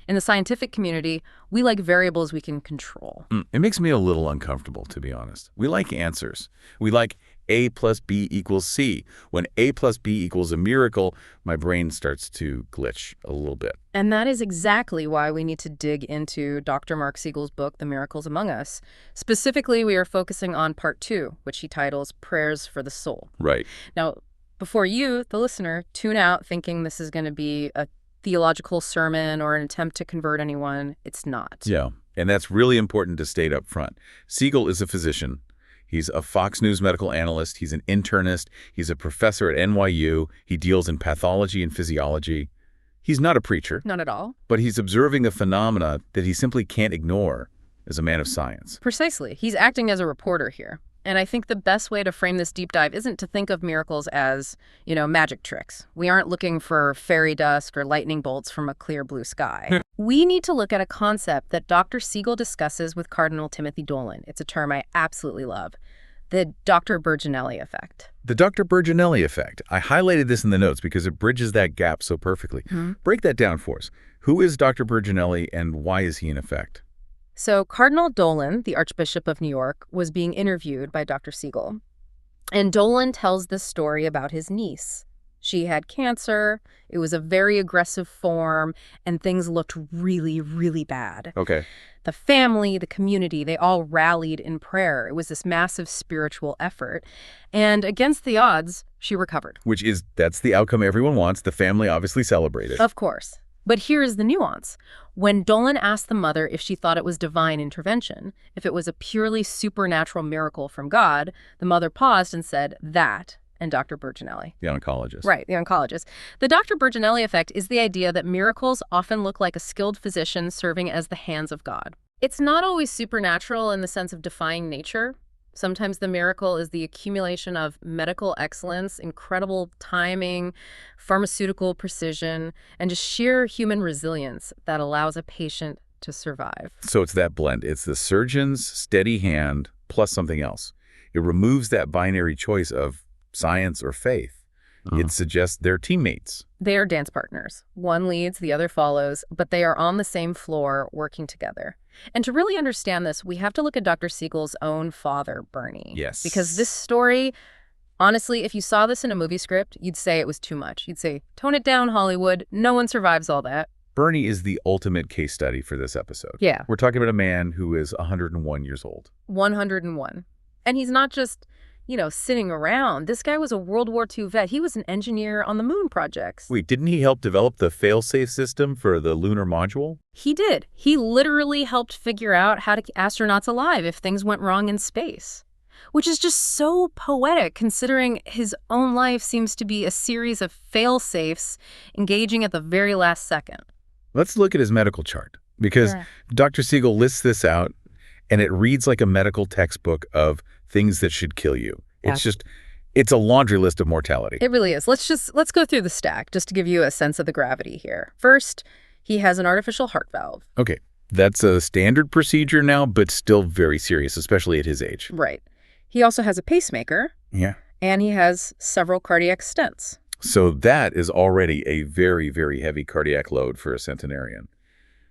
In the scientific community, we like variables we can control. It makes me a little uncomfortable, to be honest. We like answers. We like A plus B equals C. When A plus B equals a miracle, my brain starts to glitch a little bit. And that is exactly why we need to dig into Dr. Mark Siegel's book, The Miracles Among Us. Specifically, we are focusing on part 2, which he titles Prayers for the Soul. Right. Now, before you, the listener, tune out thinking this is going to be a theological sermon or an attempt to convert anyone, it's not. Yeah, and that's really important to state up front. Siegel is a physician. He's a Fox News medical analyst. He's an internist. He's a professor at NYU. He deals in pathology and physiology. He's not a preacher. Not at all. But he's observing a phenomena that he simply can't ignore as a man of science. Precisely. He's acting as a reporter here. And I think the best way to frame this deep dive isn't to think of miracles as, magic tricks. We aren't looking for fairy dust or lightning bolts from a clear blue sky. We need to look at a concept that Dr. Siegel discusses with Cardinal Timothy Dolan. It's a term I absolutely love. The Dr. Berginelli effect. The Dr. Berginelli effect. I highlighted this in the notes because it bridges that gap so perfectly. Break that down for us. Who is Dr. Berginelli and why is he in effect? So Cardinal Dolan, the Archbishop of New York, was being interviewed by Dr. Seagull. And Dolan tells this story about his niece. She had cancer, it was a very aggressive form, and things looked really, really bad. Okay. The family, the community, they all rallied in prayer. It was this massive spiritual effort. And against the odds, she recovered. That's the outcome everyone wants. The family obviously celebrated. Of course. But here is the nuance. When Dolan asked the mother if she thought it was divine intervention, if it was a purely supernatural miracle from God, the mother paused and said, that, and Dr. Berginelli. The oncologist. Right, the oncologist. The Dr. Berginelli effect is the idea that miracles often look like a skilled physician serving as the hands of God. It's not always supernatural in the sense of defying nature. Sometimes the miracle is the accumulation of medical excellence, incredible timing, pharmaceutical precision, and just sheer human resilience that allows a patient to survive. So it's that blend. It's the surgeon's steady hand plus something else. It removes that binary choice of science or faith. It suggests they're teammates. They are dance partners. One leads, the other follows, but they are on the same floor working together. And to really understand this, we have to look at Dr. Siegel's own father, Bernie. Yes. Because this story, honestly, if you saw this in a movie script, you'd say it was too much. You'd say, tone it down, Hollywood. No one survives all that. Bernie is the ultimate case study for this episode. Yeah. We're talking about a man who is 101 years old. 101. And he's not just, sitting around. This guy was a World War II vet. He was an engineer on the moon projects. Wait, didn't he help develop the fail-safe system for the lunar module? He did. He literally helped figure out how to keep astronauts alive if things went wrong in space. Which is just so poetic, considering his own life seems to be a series of fail-safes engaging at the very last second. Let's look at his medical chart, because Dr. Siegel lists this out, and it reads like a medical textbook of things that should kill you. It's a laundry list of mortality. It really is. Let's go through the stack just to give you a sense of the gravity here. First, he has an artificial heart valve. Okay, that's a standard procedure now, but still very serious, especially at his age. Right. He also has a pacemaker. Yeah. And he has several cardiac stents. So that is already a very, very heavy cardiac load for a centenarian.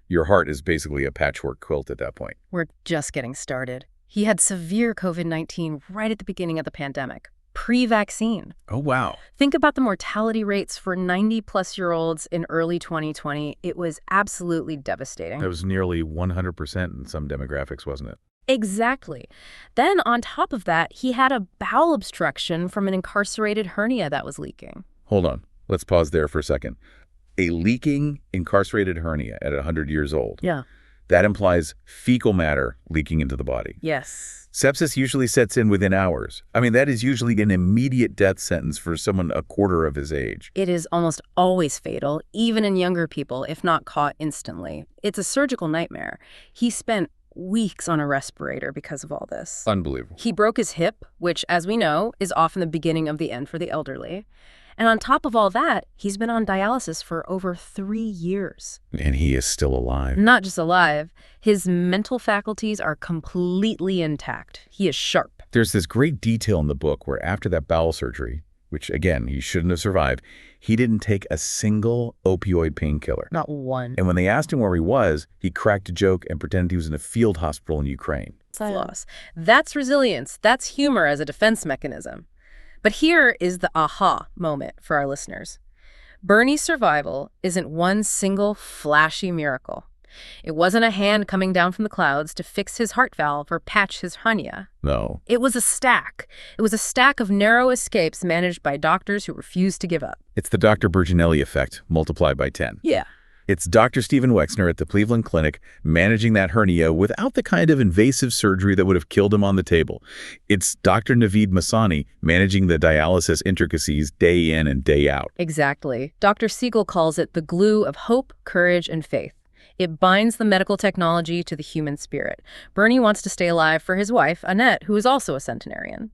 Your heart is basically a patchwork quilt at that point. We're just getting started. He had severe COVID-19 right at the beginning of the pandemic, pre-vaccine. Oh, wow. Think about the mortality rates for 90-plus-year-olds in early 2020. It was absolutely devastating. That was nearly 100% in some demographics, wasn't it? Exactly. Then on top of that, he had a bowel obstruction from an incarcerated hernia that was leaking. Hold on. Let's pause there for a second. A leaking incarcerated hernia at 100 years old. Yeah. That implies fecal matter leaking into the body. Yes. Sepsis usually sets in within hours. I mean, that is usually an immediate death sentence for someone a quarter of his age. It is almost always fatal, even in younger people, if not caught instantly. It's a surgical nightmare. He spent weeks on a respirator because of all this. Unbelievable. He broke his hip, which, as we know, is often the beginning of the end for the elderly. And on top of all that, he's been on dialysis for over 3 years. And he is still alive. Not just alive. His mental faculties are completely intact. He is sharp. There's this great detail in the book where after that bowel surgery, which, again, he shouldn't have survived, he didn't take a single opioid painkiller. Not one. And when they asked him where he was, he cracked a joke and pretended he was in a field hospital in Ukraine. Floss. That's resilience. That's humor as a defense mechanism. But here is the aha moment for our listeners. Bernie's survival isn't one single flashy miracle. It wasn't a hand coming down from the clouds to fix his heart valve or patch his hernia. No. It was a stack. It was a stack of narrow escapes managed by doctors who refused to give up. It's the Dr. Berginelli effect multiplied by 10. Yeah. It's Dr. Stephen Wexner at the Cleveland Clinic managing that hernia without the kind of invasive surgery that would have killed him on the table. It's Dr. Naveed Masani managing the dialysis intricacies day in and day out. Exactly. Dr. Seagull calls it the glue of hope, courage, and faith. It binds the medical technology to the human spirit. Bernie wants to stay alive for his wife, Annette, who is also a centenarian.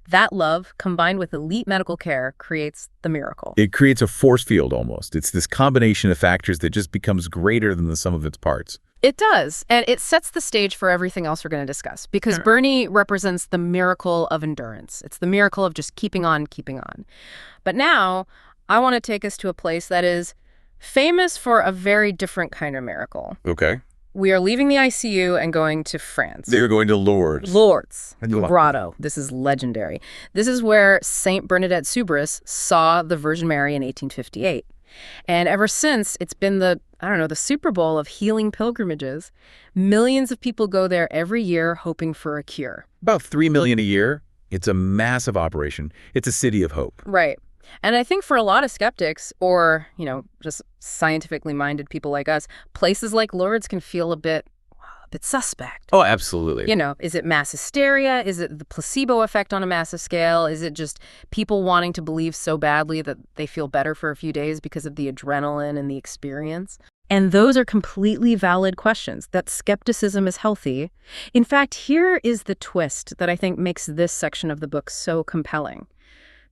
That love, combined with elite medical care, creates the miracle. It creates a force field almost. It's this combination of factors that just becomes greater than the sum of its parts. It does, and it sets the stage for everything else we're going to discuss, because Bernie represents the miracle of endurance. It's the miracle of just keeping on, keeping on. But now, I want to take us to a place that is famous for a very different kind of miracle. Okay. We are leaving the ICU and going to France. They're going to Lourdes. Lourdes. Grotto. This is legendary. This is where Saint Bernadette Soubirous saw the Virgin Mary in 1858. And ever since, it's been the Super Bowl of healing pilgrimages. Millions of people go there every year hoping for a cure. About 3 million a year. It's a massive operation. It's a city of hope. Right. And I think for a lot of skeptics or, just scientifically minded people like us, places like Lourdes can feel a bit suspect. Oh, absolutely. Is it mass hysteria? Is it the placebo effect on a massive scale? Is it just people wanting to believe so badly that they feel better for a few days because of the adrenaline and the experience? And those are completely valid questions. That skepticism is healthy. In fact, here is the twist that I think makes this section of the book so compelling.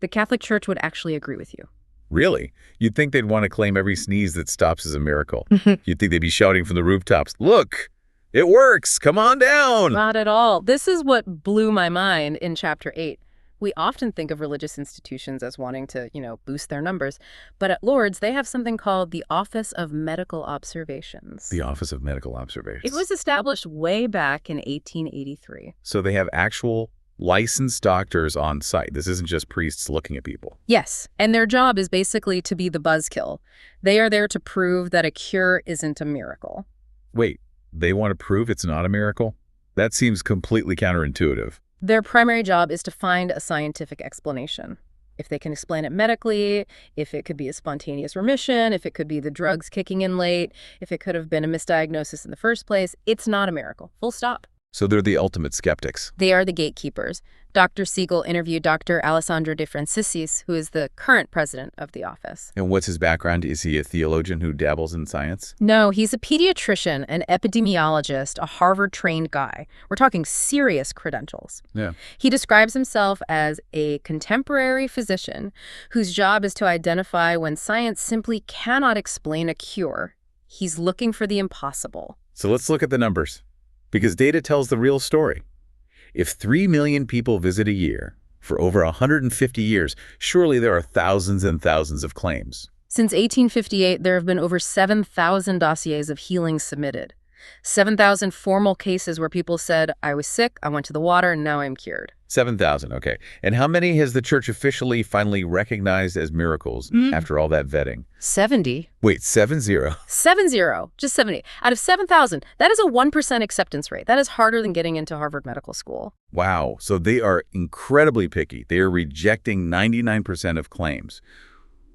The Catholic Church would actually agree with you. Really? You'd think they'd want to claim every sneeze that stops as a miracle. You'd think they'd be shouting from the rooftops, "Look, it works! Come on down!" Not at all. This is what blew my mind in Chapter 8. We often think of religious institutions as wanting to, boost their numbers. But at Lourdes, they have something called the Office of Medical Observations. The Office of Medical Observations. It was established way back in 1883. So they have actual licensed doctors on site. This isn't just priests looking at people. Yes, and their job is basically to be the buzzkill. They are there to prove that a cure isn't a miracle. Wait, they want to prove it's not a miracle? That seems completely counterintuitive. Their primary job is to find a scientific explanation. If they can explain it medically, if it could be a spontaneous remission, if it could be the drugs kicking in late, if it could have been a misdiagnosis in the first place, it's not a miracle. Full stop. So they're the ultimate skeptics. They are the gatekeepers. Dr. Seagull interviewed Dr. Alessandro De Franciscis, who is the current president of the office. And what's his background? Is he a theologian who dabbles in science? No, he's a pediatrician, an epidemiologist, a Harvard-trained guy. We're talking serious credentials. Yeah. He describes himself as a contemporary physician whose job is to identify when science simply cannot explain a cure. He's looking for the impossible. So let's look at the numbers, because data tells the real story. If 3 million people visit a year for over 150 years, surely there are thousands and thousands of claims. Since 1858, there have been over 7,000 dossiers of healing submitted. 7,000 formal cases where people said, I was sick, I went to the water, and now I'm cured. 7,000, okay. And how many has the church officially finally recognized as miracles after all that vetting? 70. Wait, 70? 70, just 70. Out of 7,000, that is a 1% acceptance rate. That is harder than getting into Harvard Medical School. Wow, so they are incredibly picky. They are rejecting 99% of claims.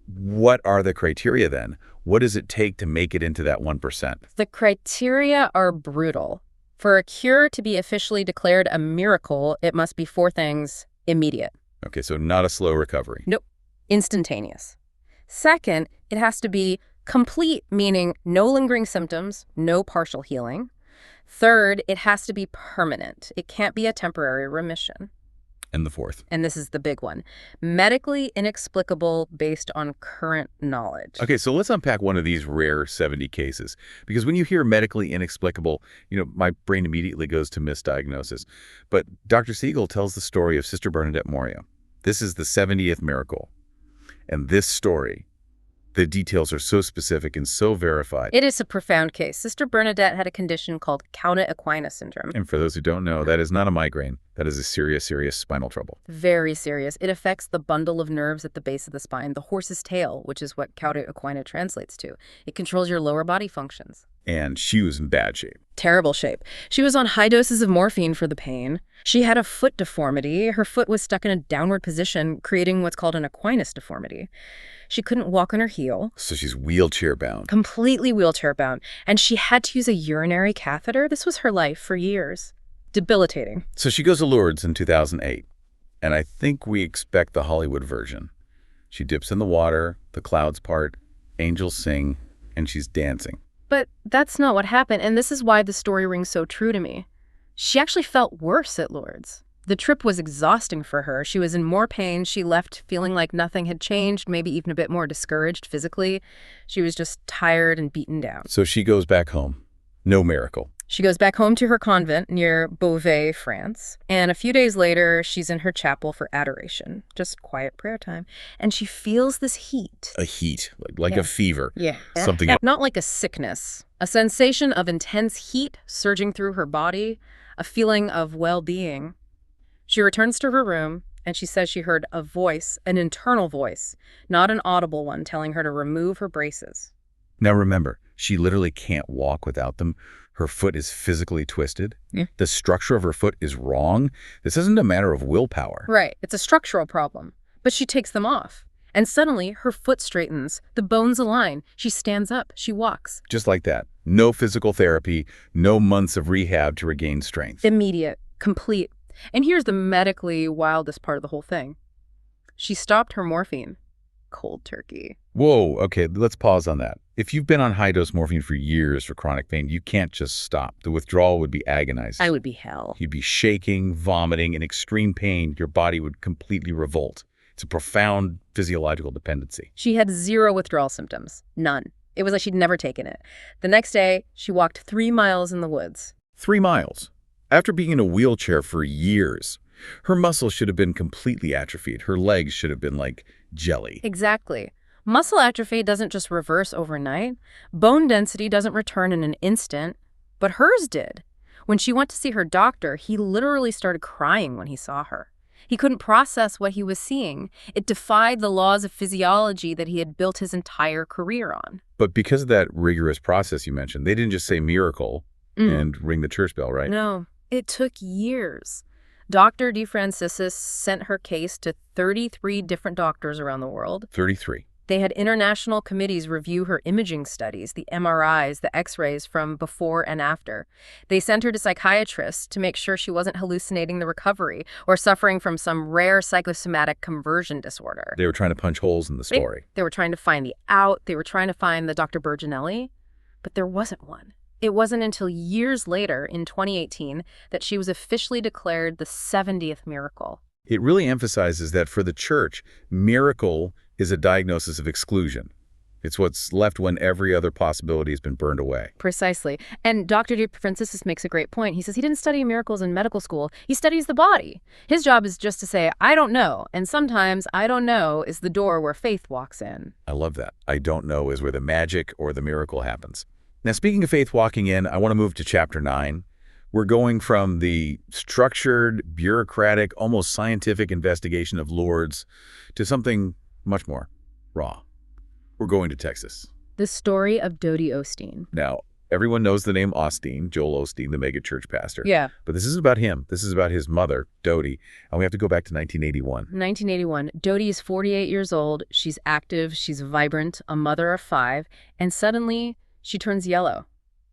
What are the criteria then? What does it take to make it into that 1%? The criteria are brutal. For a cure to be officially declared a miracle, it must be 4 things: immediate. Okay, so not a slow recovery. Nope. Instantaneous. Second, it has to be complete, meaning no lingering symptoms, no partial healing. Third, it has to be permanent. It can't be a temporary remission. And the fourth. And this is the big one. Medically inexplicable based on current knowledge. Okay, so let's unpack one of these rare 70 cases. Because when you hear medically inexplicable, my brain immediately goes to misdiagnosis. But Dr. Seagull tells the story of Sister Bernadette Moria. This is the 70th miracle. And this story, the details are so specific and so verified. It is a profound case. Sister Bernadette had a condition called Count Aquinas syndrome. And for those who don't know, that is not a migraine. That is a serious, serious spinal trouble. Very serious. It affects the bundle of nerves at the base of the spine, the horse's tail, which is what Count Aquinas translates to. It controls your lower body functions. And she was in bad shape. Terrible shape. She was on high doses of morphine for the pain. She had a foot deformity. Her foot was stuck in a downward position, creating what's called an Aquinas deformity. She couldn't walk on her heel. So she's wheelchair bound. Completely wheelchair bound. And she had to use a urinary catheter. This was her life for years. Debilitating. So she goes to Lourdes in 2008. And I think we expect the Hollywood version. She dips in the water, the clouds part, angels sing, and she's dancing. But that's not what happened, and this is why the story rings so true to me. She actually felt worse at Lourdes. The trip was exhausting for her. She was in more pain. She left feeling like nothing had changed, maybe even a bit more discouraged physically. She was just tired and beaten down. So she goes back home. No miracle. She goes back home to her convent near Beauvais, France, and a few days later, she's in her chapel for adoration, just quiet prayer time, and she feels this heat. A heat, like a fever. Yeah. Something Not like a sickness. A sensation of intense heat surging through her body, a feeling of well-being. She returns to her room, and she says she heard a voice, an internal voice, not an audible one, telling her to remove her braces. Now remember, she literally can't walk without them. Her foot is physically twisted. Yeah. The structure of her foot is wrong. This isn't a matter of willpower. Right, it's a structural problem. But she takes them off. And suddenly, her foot straightens. The bones align. She stands up. She walks. Just like that. No physical therapy, no months of rehab to regain strength. Immediate. Complete. And here's the medically wildest part of the whole thing. She stopped her morphine. Cold turkey. Whoa, okay, let's pause on that. If you've been on high-dose morphine for years for chronic pain, you can't just stop. The withdrawal would be agonizing. I would be hell. You'd be shaking, vomiting, in extreme pain. Your body would completely revolt. It's a profound physiological dependency. She had zero withdrawal symptoms. None. It was like she'd never taken it. The next day, she walked 3 miles in the woods. 3 miles. After being in a wheelchair for years, her muscles should have been completely atrophied. Her legs should have been like jelly. Exactly. Muscle atrophy doesn't just reverse overnight. Bone density doesn't return in an instant, but hers did. When she went to see her doctor, he literally started crying when he saw her. He couldn't process what he was seeing. It defied the laws of physiology that he had built his entire career on. But because of that rigorous process you mentioned, they didn't just say miracle and ring the church bell, right? No, it took years. Dr. DeFranciscis sent her case to 33 different doctors around the world. 33. They had international committees review her imaging studies, the MRIs, the X-rays from before and after. They sent her to psychiatrists to make sure she wasn't hallucinating the recovery or suffering from some rare psychosomatic conversion disorder. They were trying to punch holes in the story. They were trying to find the out. They were trying to find the Dr. Berginelli, but there wasn't one. It wasn't until years later, in 2018, that she was officially declared the 70th miracle. It really emphasizes that for the church, miracle is a diagnosis of exclusion. It's what's left when every other possibility has been burned away. Precisely. And Dr. DeFranciscis makes a great point. He says he didn't study miracles in medical school. He studies the body. His job is just to say, I don't know. And sometimes I don't know is the door where faith walks in. I love that. I don't know is where the magic or the miracle happens. Now, speaking of faith walking in, I want to move to chapter 9. We're going from the structured, bureaucratic, almost scientific investigation of Lourdes to something much more raw. We're going to Texas. The story of Dodi Osteen. Now, everyone knows the name Osteen, Joel Osteen, the megachurch pastor. Yeah. But this isn't about him. This is about his mother, Dodi. And we have to go back to 1981. 1981. Dodi is 48 years old. She's active. She's vibrant, a mother of 5. And suddenly, she turns yellow.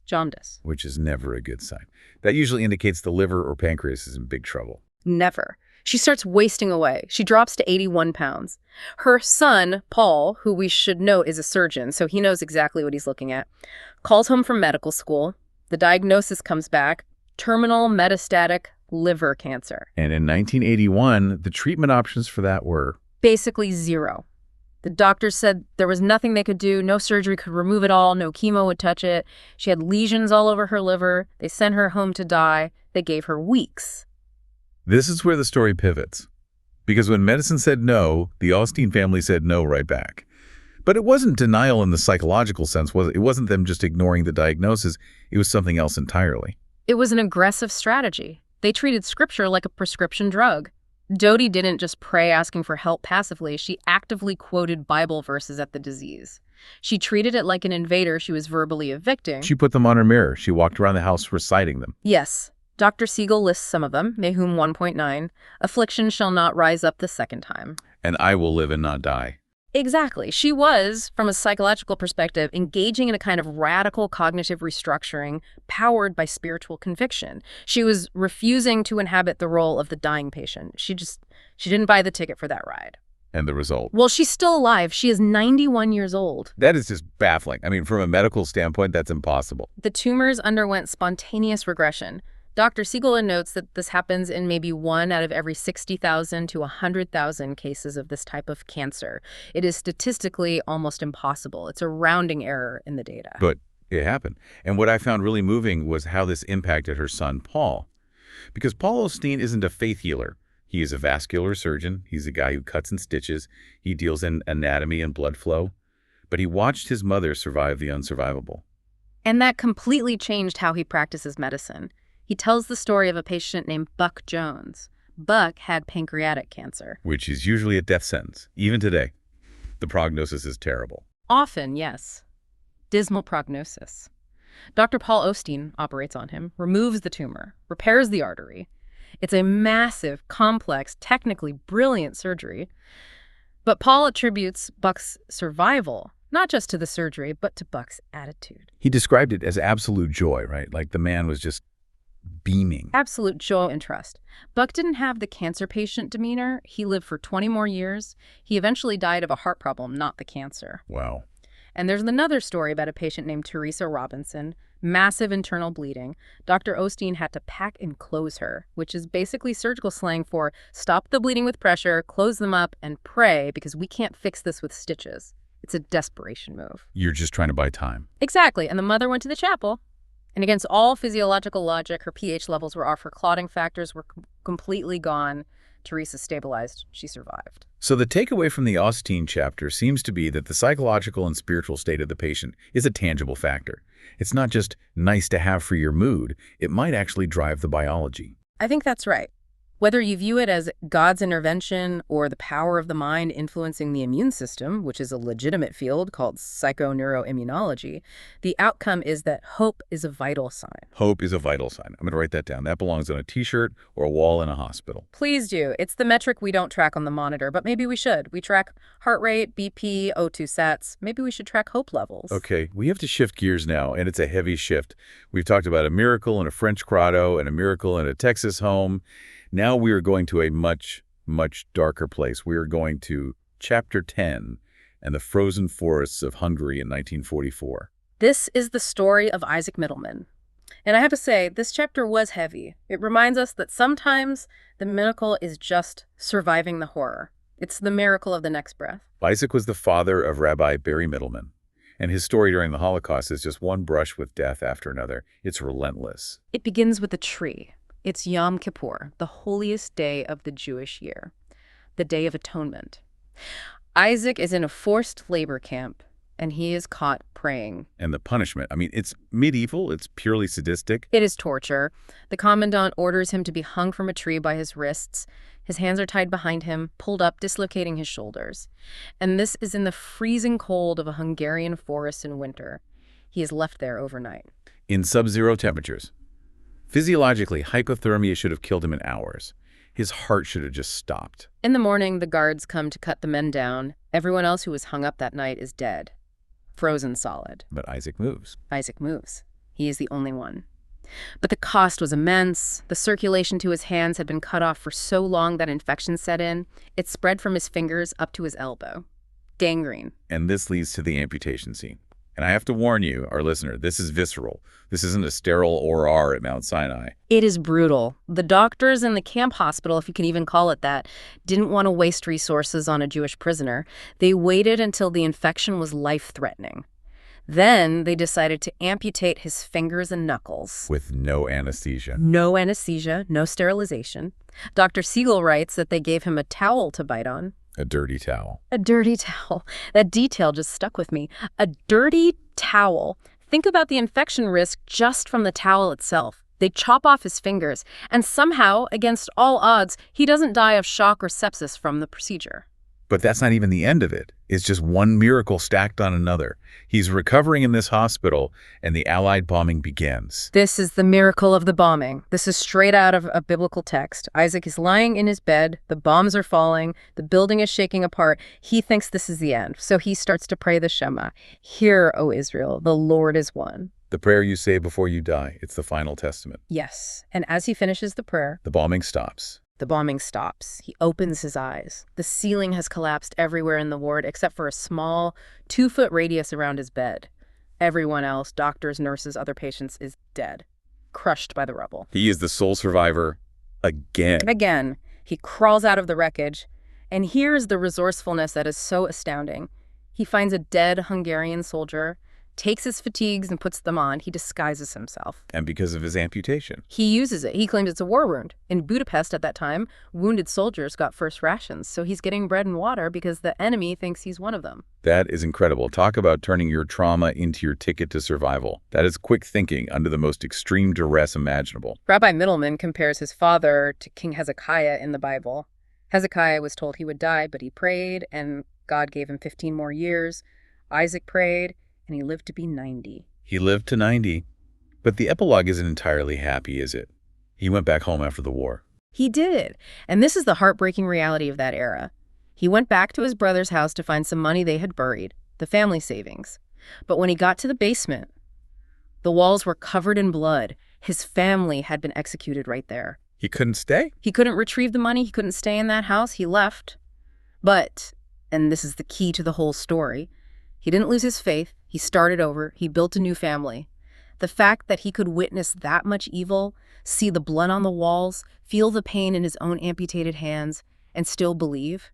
Jaundice. Which is never a good sign. That usually indicates the liver or pancreas is in big trouble. Never. She starts wasting away. She drops to 81 pounds. Her son, Paul, who we should note is a surgeon, so he knows exactly what he's looking at, calls home from medical school. The diagnosis comes back: terminal metastatic liver cancer. And in 1981, the treatment options for that were basically zero. The doctors said there was nothing they could do. No surgery could remove it all. No chemo would touch it. She had lesions all over her liver. They sent her home to die. They gave her weeks. This is where the story pivots. Because when medicine said no, the Osteen family said no right back. But it wasn't denial in the psychological sense, was it? It wasn't them just ignoring the diagnosis. It was something else entirely. It was an aggressive strategy. They treated scripture like a prescription drug. Dodi didn't just pray asking for help passively. She actively quoted Bible verses at the disease. She treated it like an invader she was verbally evicting. She put them on her mirror. She walked around the house reciting them. Yes. Dr. Seagull lists some of them. Nahum 1.9. Affliction shall not rise up the second time. And I will live and not die. Exactly. She was, from a psychological perspective, engaging in a kind of radical cognitive restructuring powered by spiritual conviction. She was refusing to inhabit the role of the dying patient. She didn't buy the ticket for that ride. And the result? Well, she's still alive. She is 91 years old. That is just baffling. I mean, from a medical standpoint, that's impossible. The tumors underwent spontaneous regression. Dr. Seagull notes that this happens in maybe 1 out of every 60,000 to 100,000 cases of this type of cancer. It is statistically almost impossible. It's a rounding error in the data. But It happened. And what I found really moving was how this impacted her son, Paul. Because Paul Osteen isn't a faith healer. He is a vascular surgeon. He's a guy who cuts and stitches. He deals in anatomy and blood flow. But he watched his mother survive the unsurvivable. And that completely changed how he practices medicine. He tells the story of a patient named Buck Jones. Buck had pancreatic cancer. Which is usually a death sentence, even today. The prognosis is terrible. Often, yes. Dismal prognosis. Dr. Paul Osteen operates on him, removes the tumor, repairs the artery. It's a massive, complex, technically brilliant surgery. But Paul attributes Buck's survival not just to the surgery, but to Buck's attitude. He described it as absolute joy, right? Like the man was just beaming. Absolute joy and trust. Buck didn't have the cancer patient demeanor. He lived for 20 more years. He eventually died of a heart problem, not the cancer. Wow. And there's another story about a patient named Teresa Robinson. Massive internal bleeding. Dr. Osteen had to pack and close her, which is basically surgical slang for stop the bleeding with pressure, close them up, and pray because we can't fix this with stitches. It's a desperation move. You're just trying to buy time. Exactly. And the mother went to the chapel. And against all physiological logic, her pH levels were off. Her clotting factors were completely gone. Teresa stabilized. She survived. So the takeaway from the Osteen chapter seems to be that the psychological and spiritual state of the patient is a tangible factor. It's not just nice to have for your mood. It might actually drive the biology. I think that's right. Whether you view it as God's intervention or the power of the mind influencing the immune system, which is a legitimate field called psychoneuroimmunology, the outcome is that hope is a vital sign. Hope is a vital sign. I'm going to write that down. That belongs on a T-shirt or a wall in a hospital. Please do. It's the metric we don't track on the monitor, but maybe we should. We track heart rate, BP, O2 sats. Maybe we should track hope levels. Okay, we have to shift gears now, and it's a heavy shift. We've talked about a miracle in a French grotto and a miracle in a Texas home. Now we are going to a much, much darker place. We are going to Chapter 10 and the frozen forests of Hungary in 1944. This is the story of Isaac Middleman. And I have to say, this chapter was heavy. It reminds us that sometimes the miracle is just surviving the horror. It's the miracle of the next breath. Isaac was the father of Rabbi Barry Middleman, and his story during the Holocaust is just one brush with death after another. It's relentless. It begins with a tree. It's Yom Kippur, the holiest day of the Jewish year, the Day of Atonement. Isaac is in a forced labor camp, and he is caught praying. And the punishment, I mean, it's medieval, it's purely sadistic. It is torture. The commandant orders him to be hung from a tree by his wrists. His hands are tied behind him, pulled up, dislocating his shoulders. And this is in the freezing cold of a Hungarian forest in winter. He is left there overnight. In sub-zero temperatures. Physiologically, hypothermia should have killed him in hours. His heart should have just stopped. In the morning, the guards come to cut the men down. Everyone else who was hung up that night is dead. Frozen solid. But Isaac moves. Isaac moves. He is the only one. But the cost was immense. The circulation to his hands had been cut off for so long that infection set in. It spread from his fingers up to his elbow. Gangrene. And this leads to the amputation scene. And I have to warn you, our listener, this is visceral. This isn't a sterile OR at Mount Sinai. It is brutal. The doctors in the camp hospital, if you can even call it that, didn't want to waste resources on a Jewish prisoner. They waited until the infection was life-threatening. Then they decided to amputate his fingers and knuckles. With no anesthesia. No anesthesia, no sterilization. Dr. Seagull writes that they gave him a towel to bite on. A dirty towel. A dirty towel. That detail just stuck with me. A dirty towel. Think about the infection risk just from the towel itself. They chop off his fingers, and somehow, against all odds, he doesn't die of shock or sepsis from the procedure. But that's not even the end of it. It's just one miracle stacked on another. He's recovering in this hospital, and the Allied bombing begins. This is the miracle of the bombing. This is straight out of a biblical text. Isaac is lying in his bed. The bombs are falling. The building is shaking apart. He thinks this is the end. So he starts to pray the Shema. Hear, O Israel, the Lord is one. The prayer you say before you die. It's the final testament. Yes. And as he finishes the prayer, the bombing stops. The bombing stops. He opens his eyes. The ceiling has collapsed everywhere in the ward except for a small 2-foot radius around his bed. Everyone else, doctors, nurses, other patients, is dead, crushed by the rubble. He is the sole survivor again. Again, he crawls out of the wreckage, and here's the resourcefulness that is so astounding. He finds a dead Hungarian soldier, takes his fatigues and puts them on. He disguises himself. And because of his amputation. He uses it. He claims it's a war wound. In Budapest at that time, wounded soldiers got first rations, so he's getting bread and water because the enemy thinks he's one of them. That is incredible. Talk about turning your trauma into your ticket to survival. That is quick thinking under the most extreme duress imaginable. Rabbi Middleman compares his father to King Hezekiah in the Bible. Hezekiah was told he would die, but he prayed, and God gave him 15 more years. Isaac prayed, and he lived to be 90. He lived to 90. But the epilogue isn't entirely happy, is it? He went back home after the war. He did. And this is the heartbreaking reality of that era. He went back to his brother's house to find some money they had buried, the family savings. But when he got to the basement, the walls were covered in blood. His family had been executed right there. He couldn't stay? He couldn't retrieve the money. He couldn't stay in that house. He left. But, and this is the key to the whole story, he didn't lose his faith. He started over. He built a new family. The fact that he could witness that much evil, see the blood on the walls, feel the pain in his own amputated hands, and still believe,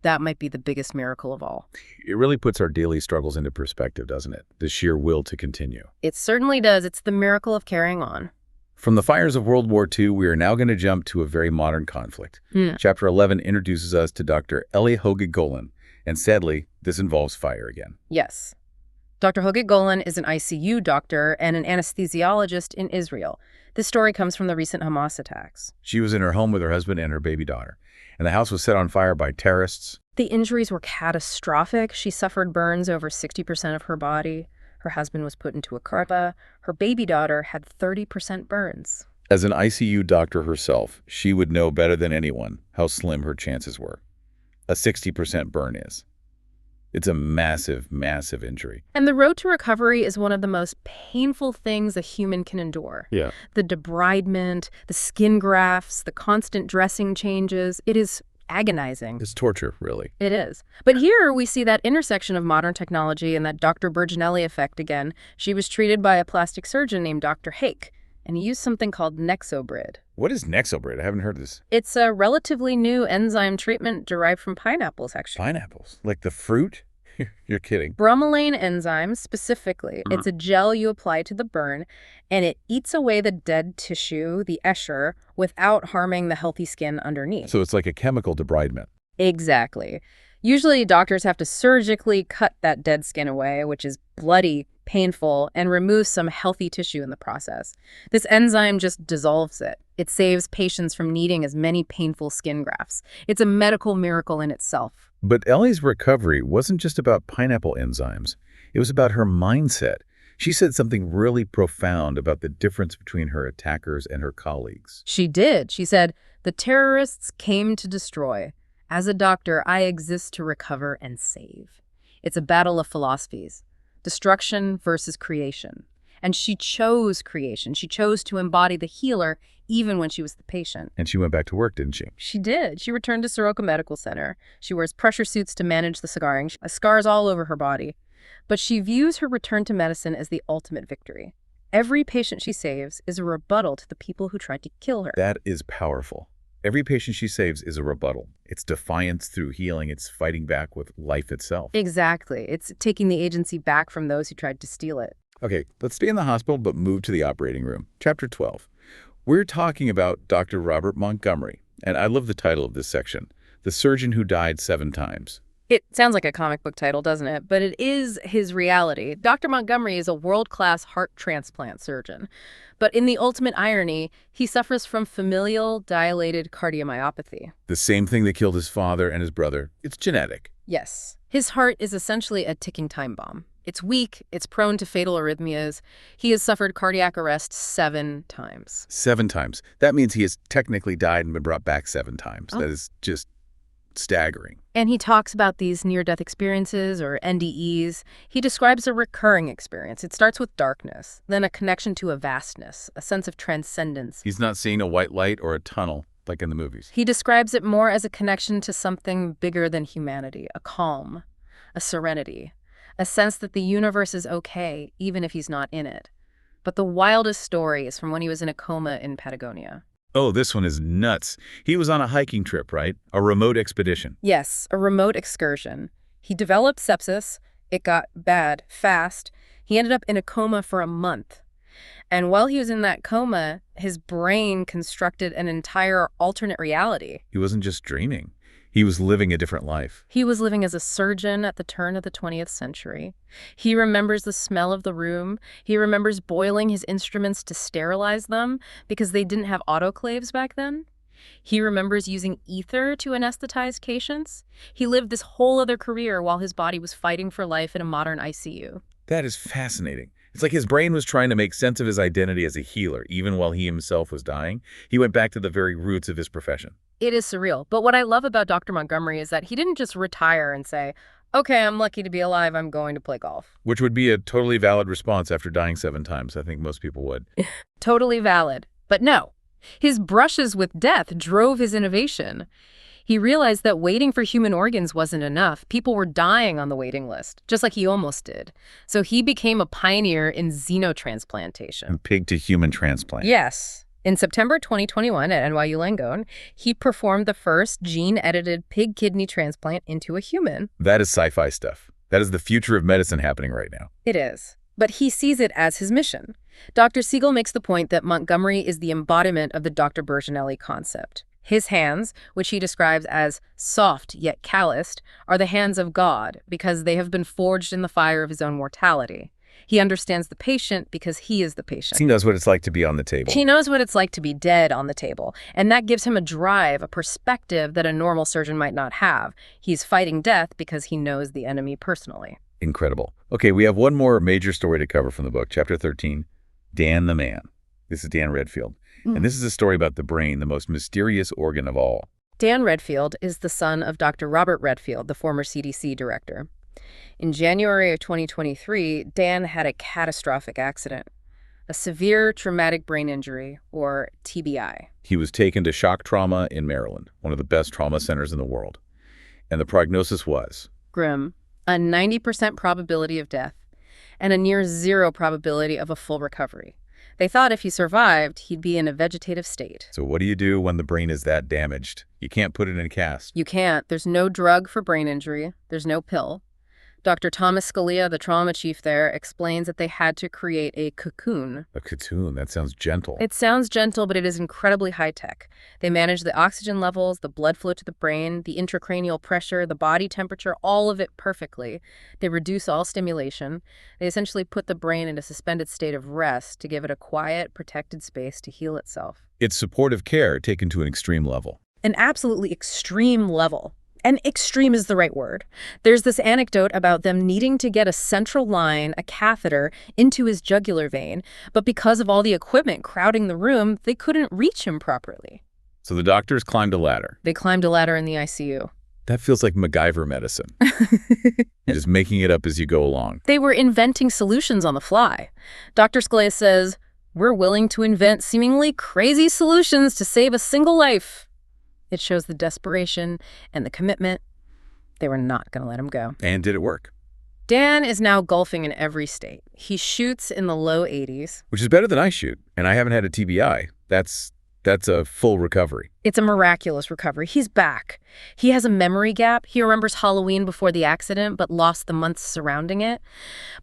that might be the biggest miracle of all. It really puts our daily struggles into perspective, doesn't it? The sheer will to continue. It certainly does. It's the miracle of carrying on. From the fires of World War II, we are now going to jump to a very modern conflict. Chapter 11 introduces us to Dr. Eli Hoge-Golan, and sadly, this involves fire again. Yes. Dr. Hoge-Golan is an ICU doctor and an anesthesiologist in Israel. This story comes from the recent Hamas attacks. She was in her home with her husband and her baby daughter, and the house was set on fire by terrorists. The injuries were catastrophic. She suffered burns over 60% of her body. Her husband was put into a coma. Her baby daughter had 30% burns. As an ICU doctor herself, she would know better than anyone how slim her chances were. A 60% burn is. It's a massive, massive injury. And the road to recovery is one of the most painful things a human can endure. Yeah. The debridement, the skin grafts, the constant dressing changes. It is agonizing. It's torture, really. It is. But here we see that intersection of modern technology and that Dr. Berginelli effect again. She was treated by a plastic surgeon named Dr. Hake, and he used something called Nexobrid. What is Nexobrid? I haven't heard of this. It's a relatively new enzyme treatment derived from pineapples, actually. Pineapples? Like the fruit? You're kidding. Bromelain enzyme, specifically. It's a gel you apply to the burn, and it eats away the dead tissue, the eschar, without harming the healthy skin underneath. So it's like a chemical debridement. Exactly. Usually doctors have to surgically cut that dead skin away, which is bloody, painful, and removes some healthy tissue in the process. This enzyme just dissolves it. It saves patients from needing as many painful skin grafts. It's a medical miracle in itself. But Ellie's recovery wasn't just about pineapple enzymes. It was about her mindset. She said something really profound about the difference between her attackers and her colleagues. She did. She said, "The terrorists came to destroy. As a doctor, I exist to recover and save." It's a battle of philosophies. Destruction versus creation. And she chose creation. She chose to embody the healer even when she was the patient. And she went back to work, didn't she? She did. She returned to Soroka Medical Center. She wears pressure suits to manage the scarring. Scars all over her body. But she views her return to medicine as the ultimate victory. Every patient she saves is a rebuttal to the people who tried to kill her. That is powerful. Every patient she saves is a rebuttal. It's defiance through healing. It's fighting back with life itself. Exactly. It's taking the agency back from those who tried to steal it. Okay, let's stay in the hospital but move to the operating room. Chapter 12. We're talking about Dr. Robert Montgomery, and I love the title of this section, The Surgeon Who Died 7 Times. It sounds like a comic book title, doesn't it? But it is his reality. Dr. Montgomery is a world-class heart transplant surgeon. But in the ultimate irony, he suffers from familial dilated cardiomyopathy. The same thing that killed his father and his brother. It's genetic. Yes. His heart is essentially a ticking time bomb. It's weak. It's prone to fatal arrhythmias. He has suffered cardiac arrest 7 times. 7 times. That means he has technically died and been brought back 7 times. Oh. That is just staggering. And he talks about these near-death experiences, or NDEs. He describes a recurring experience. It starts with darkness, then a connection to a vastness, a sense of transcendence. He's not seeing a white light or a tunnel like in the movies. He describes it more as a connection to something bigger than humanity, a calm, a serenity, a sense that the universe is okay, even if he's not in it. But the wildest story is from when he was in a coma in Patagonia. Oh, this one is nuts. He was on a hiking trip, right? A remote expedition. Yes, a remote excursion. He developed sepsis, It got bad fast. He ended up in a coma for a month. And while he was in that coma, his brain constructed an entire alternate reality. He wasn't just dreaming. He was living a different life. He was living as a surgeon at the turn of the 20th century. He remembers the smell of the room. He remembers boiling his instruments to sterilize them because they didn't have autoclaves back then. He remembers using ether to anesthetize patients. He lived this whole other career while his body was fighting for life in a modern ICU. That is fascinating. It's like his brain was trying to make sense of his identity as a healer, even while he himself was dying. He went back to the very roots of his profession. It is surreal. But what I love about Dr. Montgomery is that he didn't just retire and say, okay, I'm lucky to be alive, I'm going to play golf. Which would be a totally valid response after dying 7 times. I think most people would. Totally valid. But no. His brushes with death drove his innovation. He realized that waiting for human organs wasn't enough. People were dying on the waiting list, just like he almost did. So he became a pioneer in xenotransplantation. Pig-to-human transplant. Yes. In September 2021 at NYU Langone, he performed the first gene-edited pig kidney transplant into a human. That is sci-fi stuff. That is the future of medicine happening right now. It is. But he sees it as his mission. Dr. Seagull makes the point that Montgomery is the embodiment of the Dr. Berginelli concept. His hands, which he describes as soft yet calloused, are the hands of God because they have been forged in the fire of his own mortality. He understands the patient because he is the patient. He knows what it's like to be on the table. He knows what it's like to be dead on the table, and that gives him a drive, a perspective that a normal surgeon might not have. He's fighting death because he knows the enemy personally. Incredible. Okay, we have one more major story to cover from the book, Chapter 13, Dan the Man. This is Dan Redfield. And this is a story about the brain, the most mysterious organ of all. Dan Redfield is the son of Dr. Robert Redfield, the former CDC director. In January of 2023, Dan had a catastrophic accident, a severe traumatic brain injury, or TBI. He was taken to shock trauma in Maryland, one of the best trauma centers in the world. And the prognosis was? Grim. A 90% probability of death, and a near zero probability of a full recovery. They thought if he survived, he'd be in a vegetative state. So what do you do when the brain is that damaged? You can't put it in a cast. You can't. There's no drug for brain injury. There's no pill. Dr. Thomas Scalia, the trauma chief there, explains that they had to create a cocoon. A cocoon? That sounds gentle. It sounds gentle, but it is incredibly high-tech. They manage the oxygen levels, the blood flow to the brain, the intracranial pressure, the body temperature, all of it perfectly. They reduce all stimulation. They essentially put the brain in a suspended state of rest to give it a quiet, protected space to heal itself. It's supportive care taken to an extreme level. An absolutely extreme level. And extreme is the right word. There's this anecdote about them needing to get a central line, a catheter, into his jugular vein, but because of all the equipment crowding the room, they couldn't reach him properly. So the doctors climbed a ladder. They climbed a ladder in the ICU. That feels like MacGyver medicine. You're just making it up as you go along. They were inventing solutions on the fly. Dr. Scalia says, "We're willing to invent seemingly crazy solutions to save a single life." It shows the desperation and the commitment. They were not going to let him go. And did it work? Dan is now golfing in every state. He shoots in the low 80s. Which is better than I shoot. And I haven't had a TBI. That's a full recovery. It's a miraculous recovery. He's back. He has a memory gap. He remembers Halloween before the accident, but lost the months surrounding it.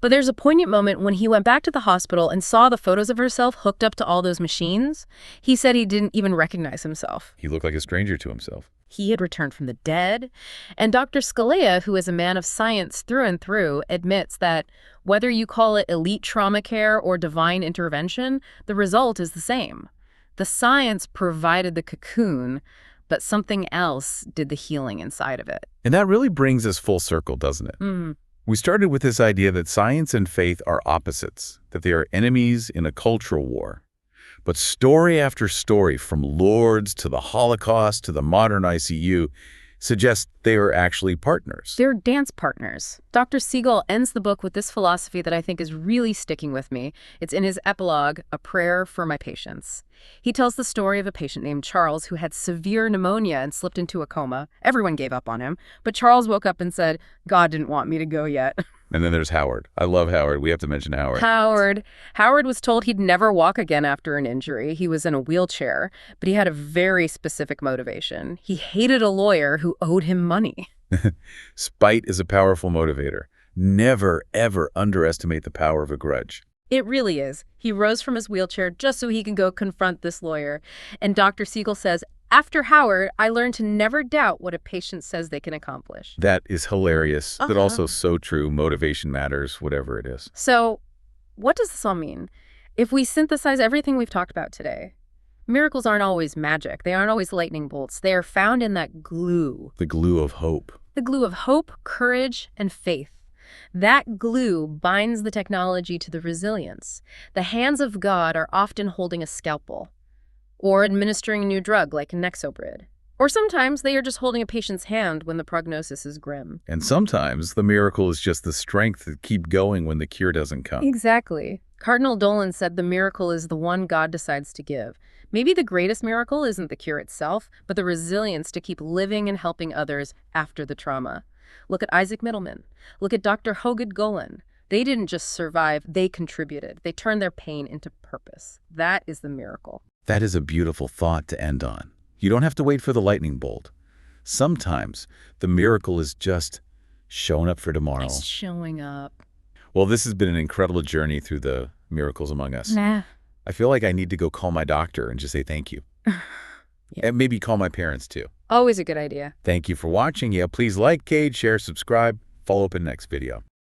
But there's a poignant moment when he went back to the hospital and saw the photos of himself hooked up to all those machines. He said he didn't even recognize himself. He looked like a stranger to himself. He had returned from the dead. And Dr. Scalia, who is a man of science through and through, admits that whether you call it elite trauma care or divine intervention, the result is the same. The science provided the cocoon, but something else did the healing inside of it. And that really brings us full circle, doesn't it? We started with this idea that science and faith are opposites, that they are enemies in a cultural war. But story after story, from Lourdes to the Holocaust to the modern ICU, suggests they are actually partners. They're dance partners. Dr. Seagull ends the book with this philosophy that I think is really sticking with me. It's in his epilogue, A Prayer for My Patients. He tells the story of a patient named Charles who had severe pneumonia and slipped into a coma. Everyone gave up on him, but Charles woke up and said, "God didn't want me to go yet." And then there's Howard. I love Howard. We have to mention Howard. Howard was told he'd never walk again after an injury. He was in a wheelchair, but he had a very specific motivation. He hated a lawyer who owed him money. Spite is a powerful motivator. Never, ever underestimate the power of a grudge. It really is. He rose from his wheelchair just so he can go confront this lawyer. And Dr. Seagull says, after Howard, I learned to never doubt what a patient says they can accomplish. That is hilarious, but also so true. Motivation matters, whatever it is. So, what does this all mean? If we synthesize everything we've talked about today, miracles aren't always magic. They aren't always lightning bolts. They are found in that glue. The glue of hope. The glue of hope, courage, and faith. That glue binds the technology to the resilience. The hands of God are often holding a scalpel, or administering a new drug like Nexobrid. Or sometimes they are just holding a patient's hand when the prognosis is grim. And sometimes the miracle is just the strength to keep going when the cure doesn't come. Exactly. Cardinal Dolan said the miracle is the one God decides to give. Maybe the greatest miracle isn't the cure itself, but the resilience to keep living and helping others after the trauma. Look at Isaac Middleman. Look at Dr. Hoged Golan. They didn't just survive, they contributed. They turned their pain into purpose. That is the miracle. That is a beautiful thought to end on. You don't have to wait for the lightning bolt. Sometimes the miracle is just showing up for tomorrow. It's showing up. Well, this has been an incredible journey through the miracles among us. Nah. I feel like I need to go call my doctor and just say thank you. Yeah. And maybe call my parents too. Always a good idea. Thank you for watching. Yeah, please like, share, subscribe, follow up in the next video.